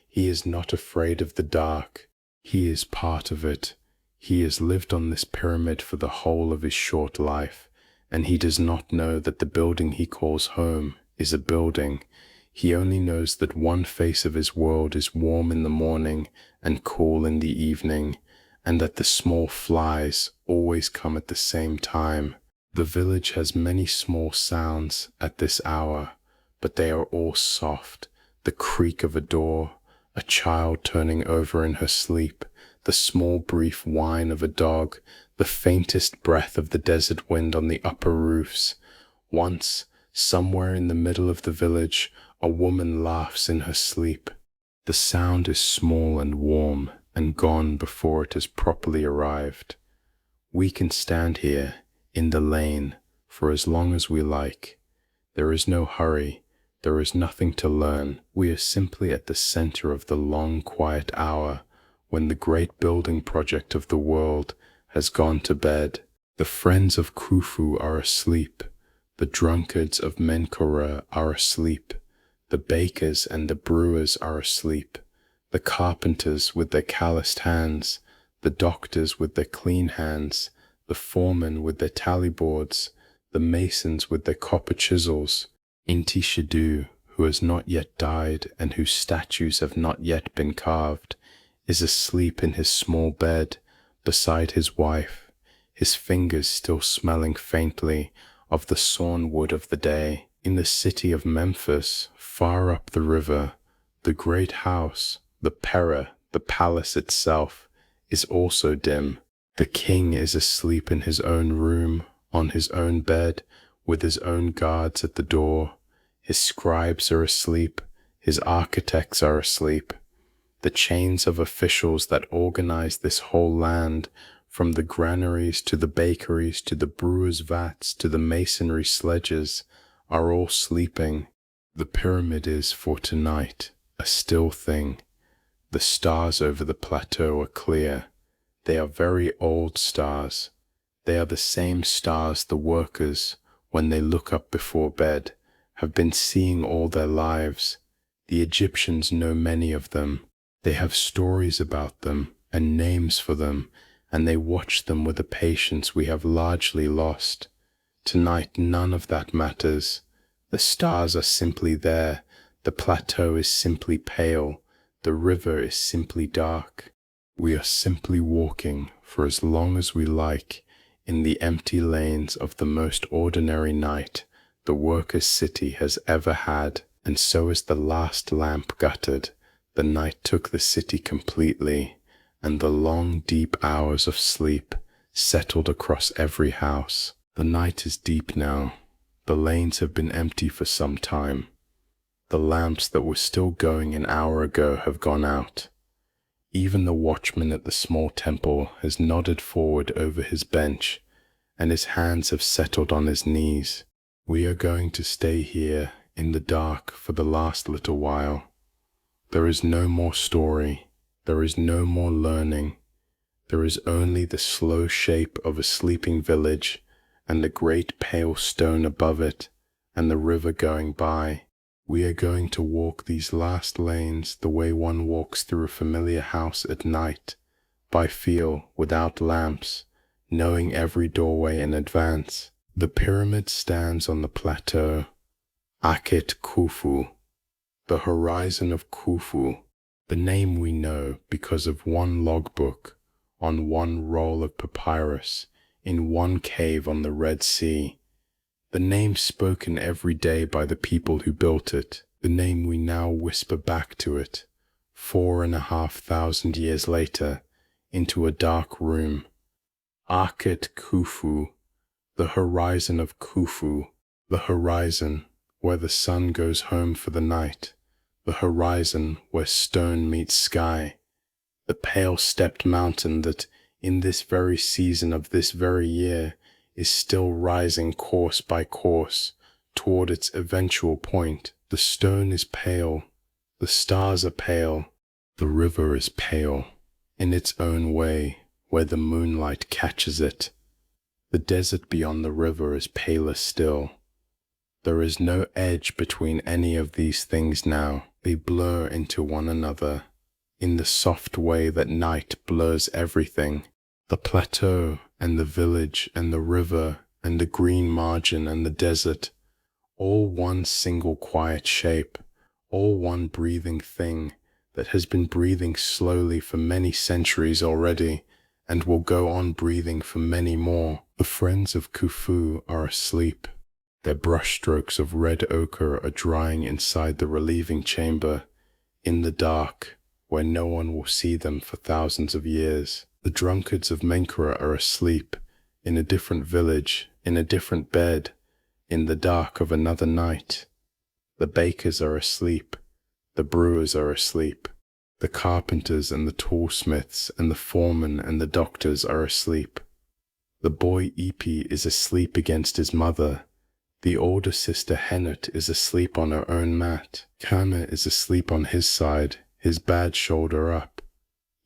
He is not afraid of the dark. He is part of it. He has lived on this pyramid for the whole of his short life, and he does not know that the building he calls home is a building. He only knows that one face of his world is warm in the morning and cool in the evening, and that the small flies always come at the same time. The village has many small sounds at this hour, but they are all soft. The creak of a door, a child turning over in her sleep, the small brief whine of a dog, the faintest breath of the desert wind on the upper roofs. Once, somewhere in the middle of the village, a woman laughs in her sleep. The sound is small and warm and gone before it has properly arrived. We can stand here, in the lane, for as long as we like. There is no hurry. There is nothing to learn. We are simply at the center of the long, quiet hour when the great building project of the world has gone to bed. The Friends of Khufu are asleep. The Drunkards of Menkaure are asleep. The bakers and the brewers are asleep. The carpenters with their calloused hands, the doctors with their clean hands, the foremen with their tally boards, the masons with their copper chisels. Inti Shadu, who has not yet died and whose statues have not yet been carved, is asleep in his small bed beside his wife, his fingers still smelling faintly of the sawn wood of the day. In the city of Memphis, far up the river, the great house, the Pera, the palace itself, is also dim. The king is asleep in his own room, on his own bed, with his own guards at the door. His scribes are asleep, his architects are asleep. The chains of officials that organize this whole land, from the granaries to the bakeries to the brewers' vats to the masonry sledges, are all sleeping. The pyramid is, for tonight, a still thing. The stars over the plateau are clear. They are very old stars. They are the same stars the workers, when they look up before bed, have been seeing all their lives. The Egyptians know many of them. They have stories about them and names for them, and they watch them with a patience we have largely lost. Tonight none of that matters. The stars are simply there. The plateau is simply pale. The river is simply dark. We are simply walking for as long as we like in the empty lanes of the most ordinary night the workers' city has ever had, and so as the last lamp guttered, the night took the city completely, and the long, deep hours of sleep settled across every house. The night is deep now. The lanes have been empty for some time. The lamps that were still going an hour ago have gone out. Even the watchman at the small temple has nodded forward over his bench, and his hands have settled on his knees. We are going to stay here in the dark for the last little while. There is no more story. There is no more learning. There is only the slow shape of a sleeping village and the great pale stone above it and the river going by. We are going to walk these last lanes the way one walks through a familiar house at night, by feel, without lamps, knowing every doorway in advance. The pyramid stands on the plateau, Akhet-Khufu, the Horizon of Khufu, the name we know because of one logbook, on one roll of papyrus, in one cave on the Red Sea. The name spoken every day by the people who built it, the name we now whisper back to it, 4,500 years later, into a dark room. Akhet-Khufu, the Horizon of Khufu, the horizon where the sun goes home for the night, the horizon where stone meets sky, the pale-stepped mountain that, in this very season of this very year, is still rising course by course toward its eventual point. The stone is pale, the stars are pale, the river is pale, in its own way, where the moonlight catches it. The desert beyond the river is paler still. There is no edge between any of these things now. They blur into one another, in the soft way that night blurs everything. The plateau and the village and the river and the green margin and the desert, all one single quiet shape, all one breathing thing that has been breathing slowly for many centuries already and will go on breathing for many more. The Friends of Khufu are asleep. Their brushstrokes of red ochre are drying inside the relieving chamber, in the dark, where no one will see them for thousands of years. The Drunkards of Menkaure are asleep, in a different village, in a different bed, in the dark of another night. The Bakers are asleep, the brewers are asleep, the carpenters and the toolsmiths and the foremen and the doctors are asleep. The boy Ipi is asleep against his mother. The older sister Hennet is asleep on her own mat. Kana is asleep on his side, his bad shoulder up.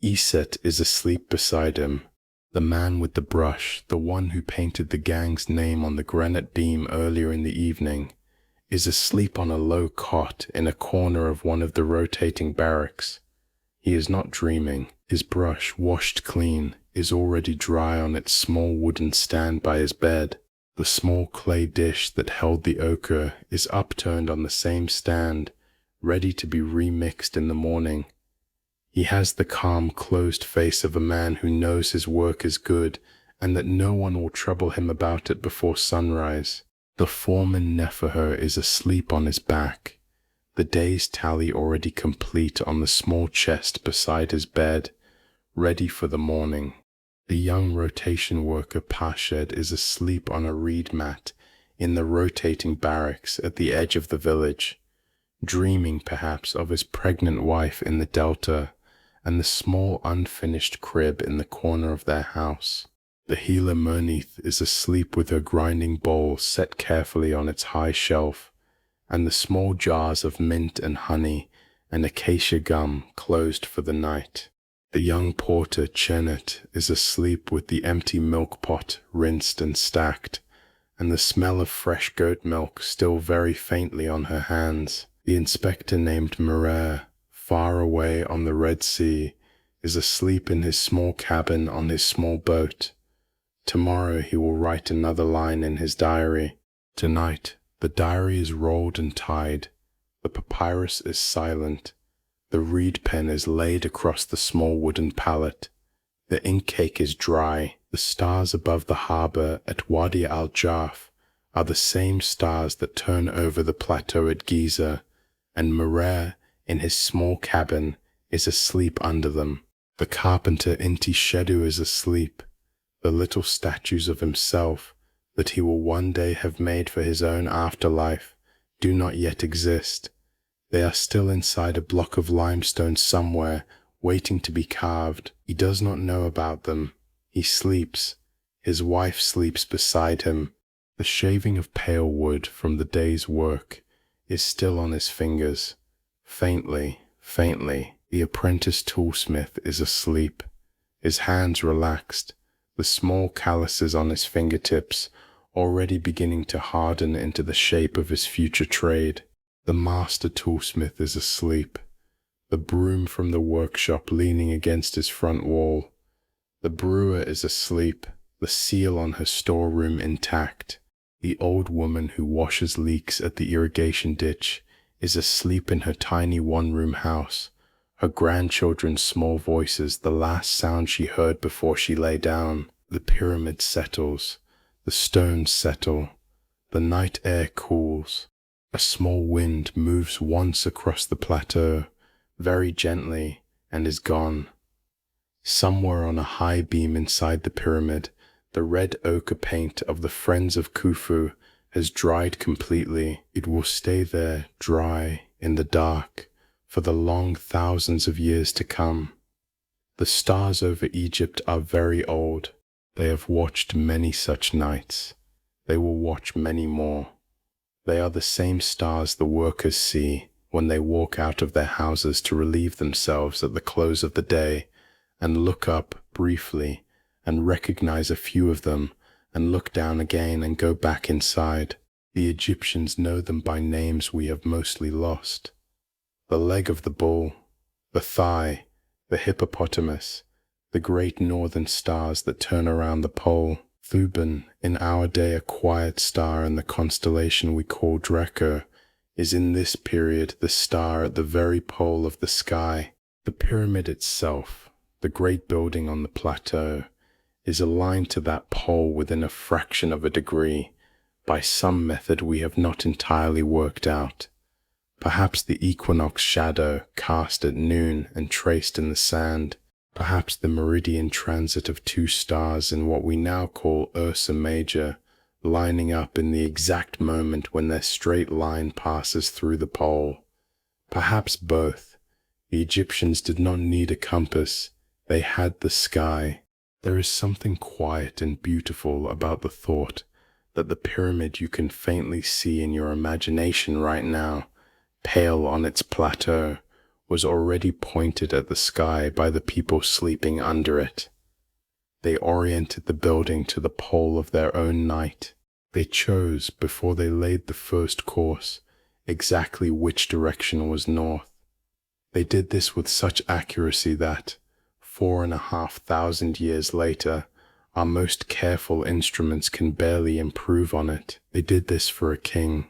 Iset is asleep beside him. The man with the brush, the one who painted the gang's name on the granite beam earlier in the evening, is asleep on a low cot in a corner of one of the rotating barracks. He is not dreaming. His brush, washed clean, is already dry on its small wooden stand by his bed. The small clay dish that held the ochre is upturned on the same stand, ready to be remixed in the morning. He has the calm, closed face of a man who knows his work is good and that no one will trouble him about it before sunrise. The foreman Neferher is asleep on his back, the day's tally already complete on the small chest beside his bed, ready for the morning. The young rotation worker Pashed is asleep on a reed mat in the rotating barracks at the edge of the village, dreaming perhaps of his pregnant wife in the delta and the small unfinished crib in the corner of their house. The healer Mernith is asleep with her grinding bowl set carefully on its high shelf, and the small jars of mint and honey and acacia gum closed for the night. The young porter Chenet is asleep with the empty milk pot rinsed and stacked, and the smell of fresh goat milk still very faintly on her hands. The inspector named Merer, far away on the Red Sea, is asleep in his small cabin on his small boat. Tomorrow he will write another line in his diary. Tonight the diary is rolled and tied. The papyrus is silent. The reed pen is laid across the small wooden pallet. The ink cake is dry. The stars above the harbor at Wadi al-Jarf are the same stars that turn over the plateau at Giza, and Merer, in his small cabin, is asleep under them. The carpenter Inti Shedu is asleep. The little statues of himself that he will one day have made for his own afterlife do not yet exist. They are still inside a block of limestone somewhere, waiting to be carved. He does not know about them. He sleeps. His wife sleeps beside him. The shaving of pale wood from the day's work is still on his fingers. Faintly, faintly, the apprentice toolsmith is asleep, his hands relaxed, the small calluses on his fingertips already beginning to harden into the shape of his future trade. The master toolsmith is asleep, the broom from the workshop leaning against his front wall. The brewer is asleep, the seal on her storeroom intact. The old woman who washes leaks at the irrigation ditch is asleep in her tiny one-room house, her grandchildren's small voices the last sound she heard before she lay down. The pyramid settles, the stones settle, the night air cools. A small wind moves once across the plateau, very gently, and is gone. Somewhere on a high beam inside the pyramid, the red ochre paint of the Friends of Khufu has dried completely. It will stay there, dry, in the dark, for the long thousands of years to come. The stars over Egypt are very old. They have watched many such nights. They will watch many more. They are the same stars the workers see when they walk out of their houses to relieve themselves at the close of the day, and look up briefly and recognize a few of them, and look down again and go back inside. The Egyptians know them by names we have mostly lost. The leg of the bull, the thigh, the hippopotamus, the great northern stars that turn around the pole. Thuban, in our day a quiet star in the constellation we call Draco, is in this period the star at the very pole of the sky. The pyramid itself, the great building on the plateau, is aligned to that pole within a fraction of a degree, by some method we have not entirely worked out. Perhaps the equinox shadow cast at noon and traced in the sand, perhaps the meridian transit of two stars in what we now call Ursa Major, lining up in the exact moment when their straight line passes through the pole. Perhaps both. The Egyptians did not need a compass, they had the sky. There is something quiet and beautiful about the thought that the pyramid you can faintly see in your imagination right now, pale on its plateau, was already pointed at the sky by the people sleeping under it. They oriented the building to the pole of their own night. They chose, before they laid the first course, exactly which direction was north. They did this with such accuracy that, 4,500 years later, our most careful instruments can barely improve on it. They did this for a king.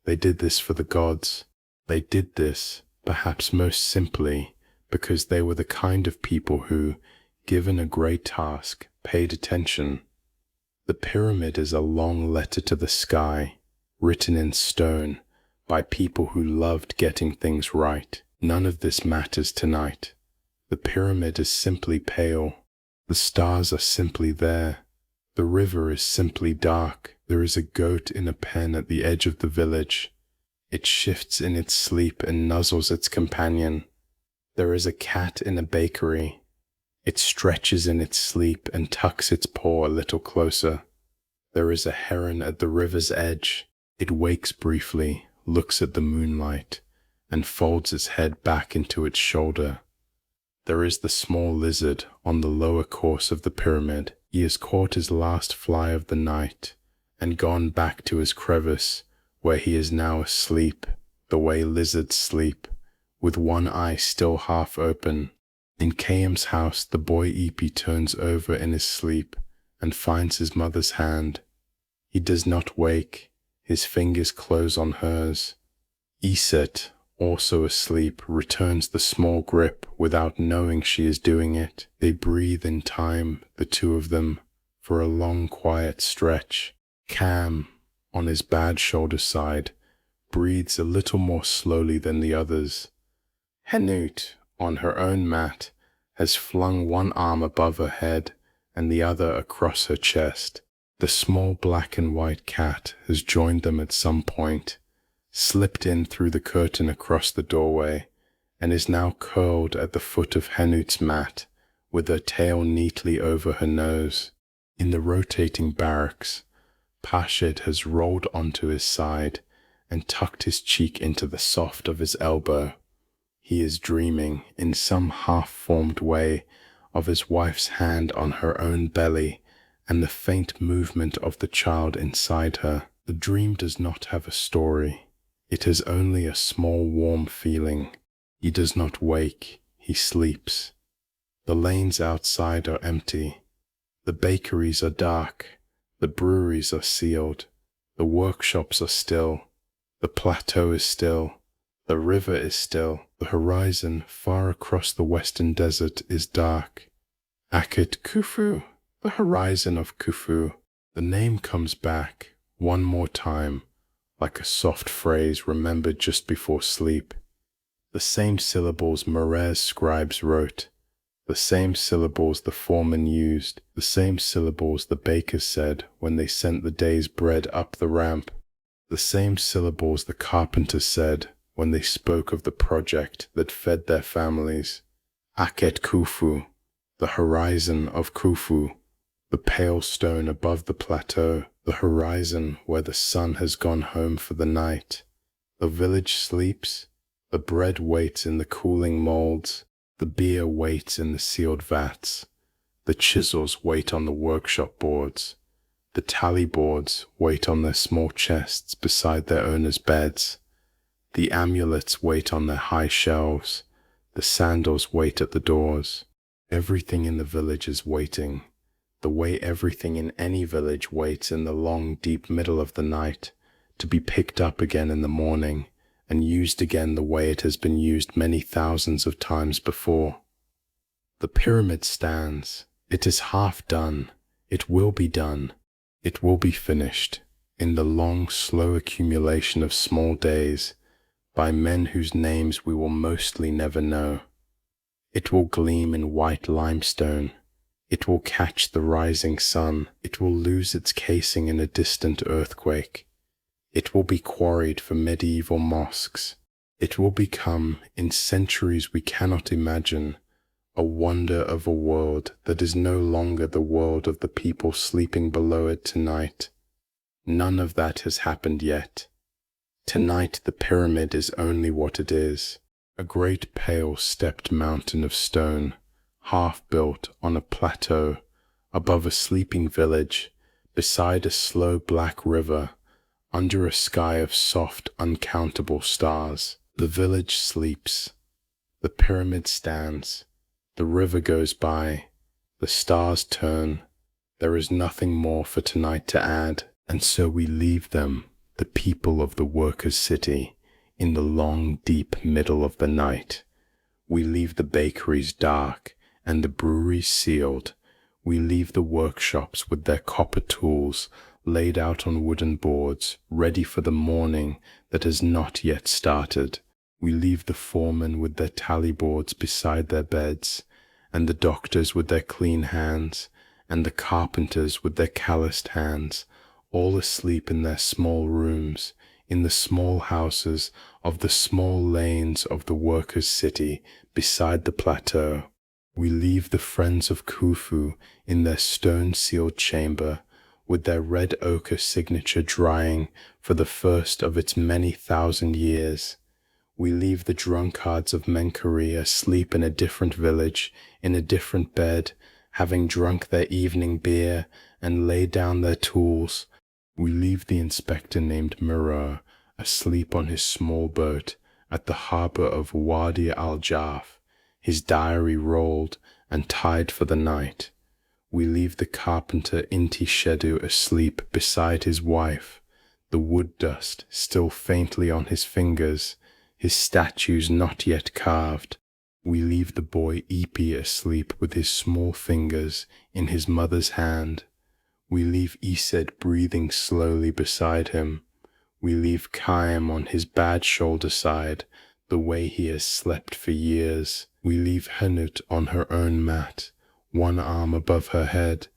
They did this for the gods. They did this, perhaps most simply, because they were the kind of people who, given a great task, paid attention. The pyramid is a long letter to the sky, written in stone, by people who loved getting things right. None of this matters tonight. The pyramid is simply pale. The stars are simply there. The river is simply dark. There is a goat in a pen at the edge of the village. It shifts in its sleep and nuzzles its companion. There is a cat in a bakery. It stretches in its sleep and tucks its paw a little closer. There is a heron at the river's edge. It wakes briefly, looks at the moonlight, and folds its head back into its shoulder. There is the small lizard on the lower course of the pyramid. He has caught his last fly of the night and gone back to his crevice, where he is now asleep, the way lizards sleep, with one eye still half open. In Kayam's house, the boy Epi turns over in his sleep and finds his mother's hand. He does not wake. His fingers close on hers. Iset, also asleep, returns the small grip without knowing she is doing it. They breathe in time, the two of them, for a long quiet stretch. Cam, on his bad shoulder side, breathes a little more slowly than the others. Henut, on her own mat, has flung one arm above her head and the other across her chest. The small black and white cat has joined them at some point, slipped in through the curtain across the doorway, and is now curled at the foot of Henut's mat, with her tail neatly over her nose. In the rotating barracks, Pashed has rolled onto his side and tucked his cheek into the soft of his elbow. He is dreaming, in some half-formed way, of his wife's hand on her own belly and the faint movement of the child inside her. The dream does not have a story. It is only a small warm feeling. He does not wake, he sleeps. The lanes outside are empty. The bakeries are dark. The breweries are sealed. The workshops are still. The plateau is still. The river is still. The horizon far across the western desert is dark. Akhet-Khufu, the Horizon of Khufu. The name comes back one more time, like a soft phrase remembered just before sleep. The same syllables Moret's scribes wrote, the same syllables the foremen used, the same syllables the bakers said when they sent the day's bread up the ramp, the same syllables the carpenters said when they spoke of the project that fed their families. Akhet-Khufu, the Horizon of Khufu, the pale stone above the plateau, the horizon where the sun has gone home for the night. The village sleeps, the bread waits in the cooling molds, the beer waits in the sealed vats, the chisels wait on the workshop boards, the tally boards wait on their small chests beside their owners' beds, the amulets wait on their high shelves, the sandals wait at the doors. Everything in the village is waiting, the way everything in any village waits in the long, deep middle of the night, to be picked up again in the morning and used again the way it has been used many thousands of times before. The pyramid stands. It is half done. It will be done. It will be finished, in the long, slow accumulation of small days, by men whose names we will mostly never know. It will gleam in white limestone. It will catch the rising sun. It will lose its casing in a distant earthquake. It will be quarried for medieval mosques. It will become, in centuries we cannot imagine, a wonder of a world that is no longer the world of the people sleeping below it tonight. None of that has happened yet. Tonight the pyramid is only what it is, a great pale stepped mountain of stone, half built on a plateau, above a sleeping village, beside a slow black river, under a sky of soft, uncountable stars. The village sleeps. The pyramid stands. The river goes by. The stars turn. There is nothing more for tonight to add. And so we leave them, the people of the workers' city, in the long, deep middle of the night. We leave the bakeries dark and the breweries sealed. We leave the workshops with their copper tools laid out on wooden boards, ready for the morning that has not yet started. We leave the foremen with their tally boards beside their beds, and the doctors with their clean hands, and the carpenters with their calloused hands, all asleep in their small rooms, in the small houses of the small lanes of the workers' city beside the plateau. We leave the Friends of Khufu in their stone-sealed chamber, with their red ochre signature drying for the first of its many thousand years. We leave the Drunkards of Menkaure asleep in a different village, in a different bed, having drunk their evening beer and laid down their tools. We leave the inspector named Moret asleep on his small boat at the harbor of Wadi al-Jarf, his diary rolled and tied for the night. We leave the carpenter Inti Shedu asleep beside his wife, the wood dust still faintly on his fingers, his statues not yet carved. We leave the boy Ipi asleep with his small fingers in his mother's hand. We leave Ised breathing slowly beside him. We leave Chaim on his bad shoulder side, the way he has slept for years. We leave Henut on her own mat, one arm above her head.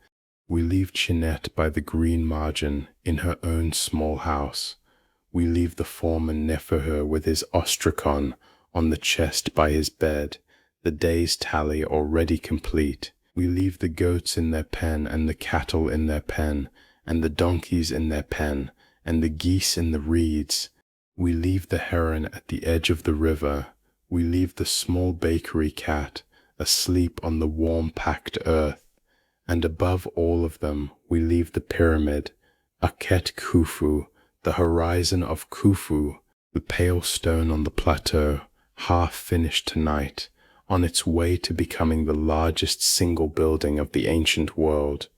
We leave Chinette by the green margin in her own small house. We leave the foreman Neferher with his ostrakon on the chest by his bed, the day's tally already complete. We leave the goats in their pen and the cattle in their pen, and the donkeys in their pen, and the geese in the reeds. We leave the heron at the edge of the river. We leave the small bakery cat asleep on the warm packed earth. And above all of them, we leave the pyramid, Akhet-Khufu, the horizon of Khufu, the pale stone on the plateau, half finished tonight, on its way to becoming the largest single building of the ancient world.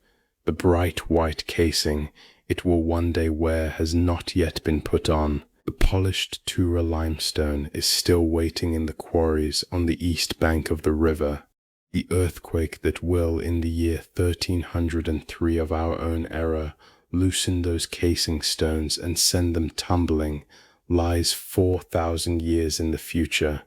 The bright white casing it will one day wear has not yet been put on. The polished Tura limestone is still waiting in the quarries on the east bank of the river. The earthquake that will, in the year 1303 of our own era, loosen those casing stones and send them tumbling, lies 4,000 years in the future.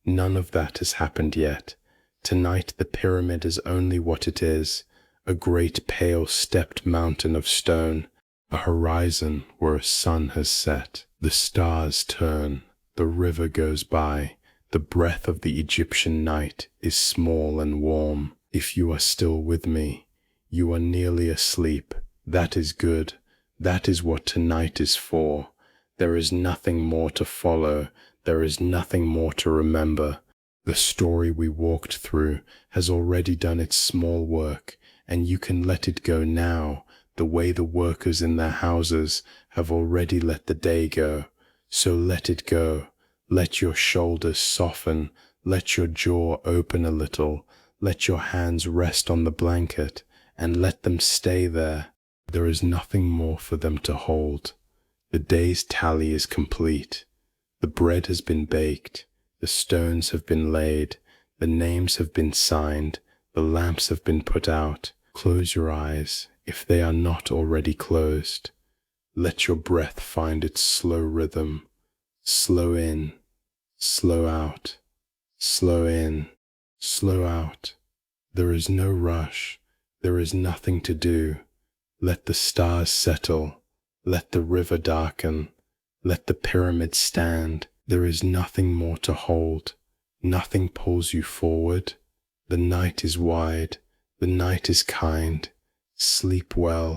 None of that has happened yet. Tonight the pyramid is only what it is, a great pale stepped mountain of stone, a horizon where a sun has set. The stars turn, the river goes by, the breath of the Egyptian night is small and warm. If you are still with me, you are nearly asleep. That is good. That is what tonight is for. There is nothing more to follow. There is nothing more to remember. The story we walked through has already done its small work, and you can let it go now, the way the workers in their houses have already let the day go. So let it go. Let your shoulders soften. Let your jaw open a little. Let your hands rest on the blanket, and let them stay there. There is nothing more for them to hold. The day's tally is complete. The bread has been baked. The stones have been laid. The names have been signed. The lamps have been put out. Close your eyes, if they are not already closed. Let your breath find its slow rhythm. Slow in, slow out, slow in, slow out. There is no rush. There is nothing to do. Let the stars settle. Let the river darken. Let the pyramid stand. There is nothing more to hold. Nothing pulls you forward. The night is wide. The night is kind. Sleep well.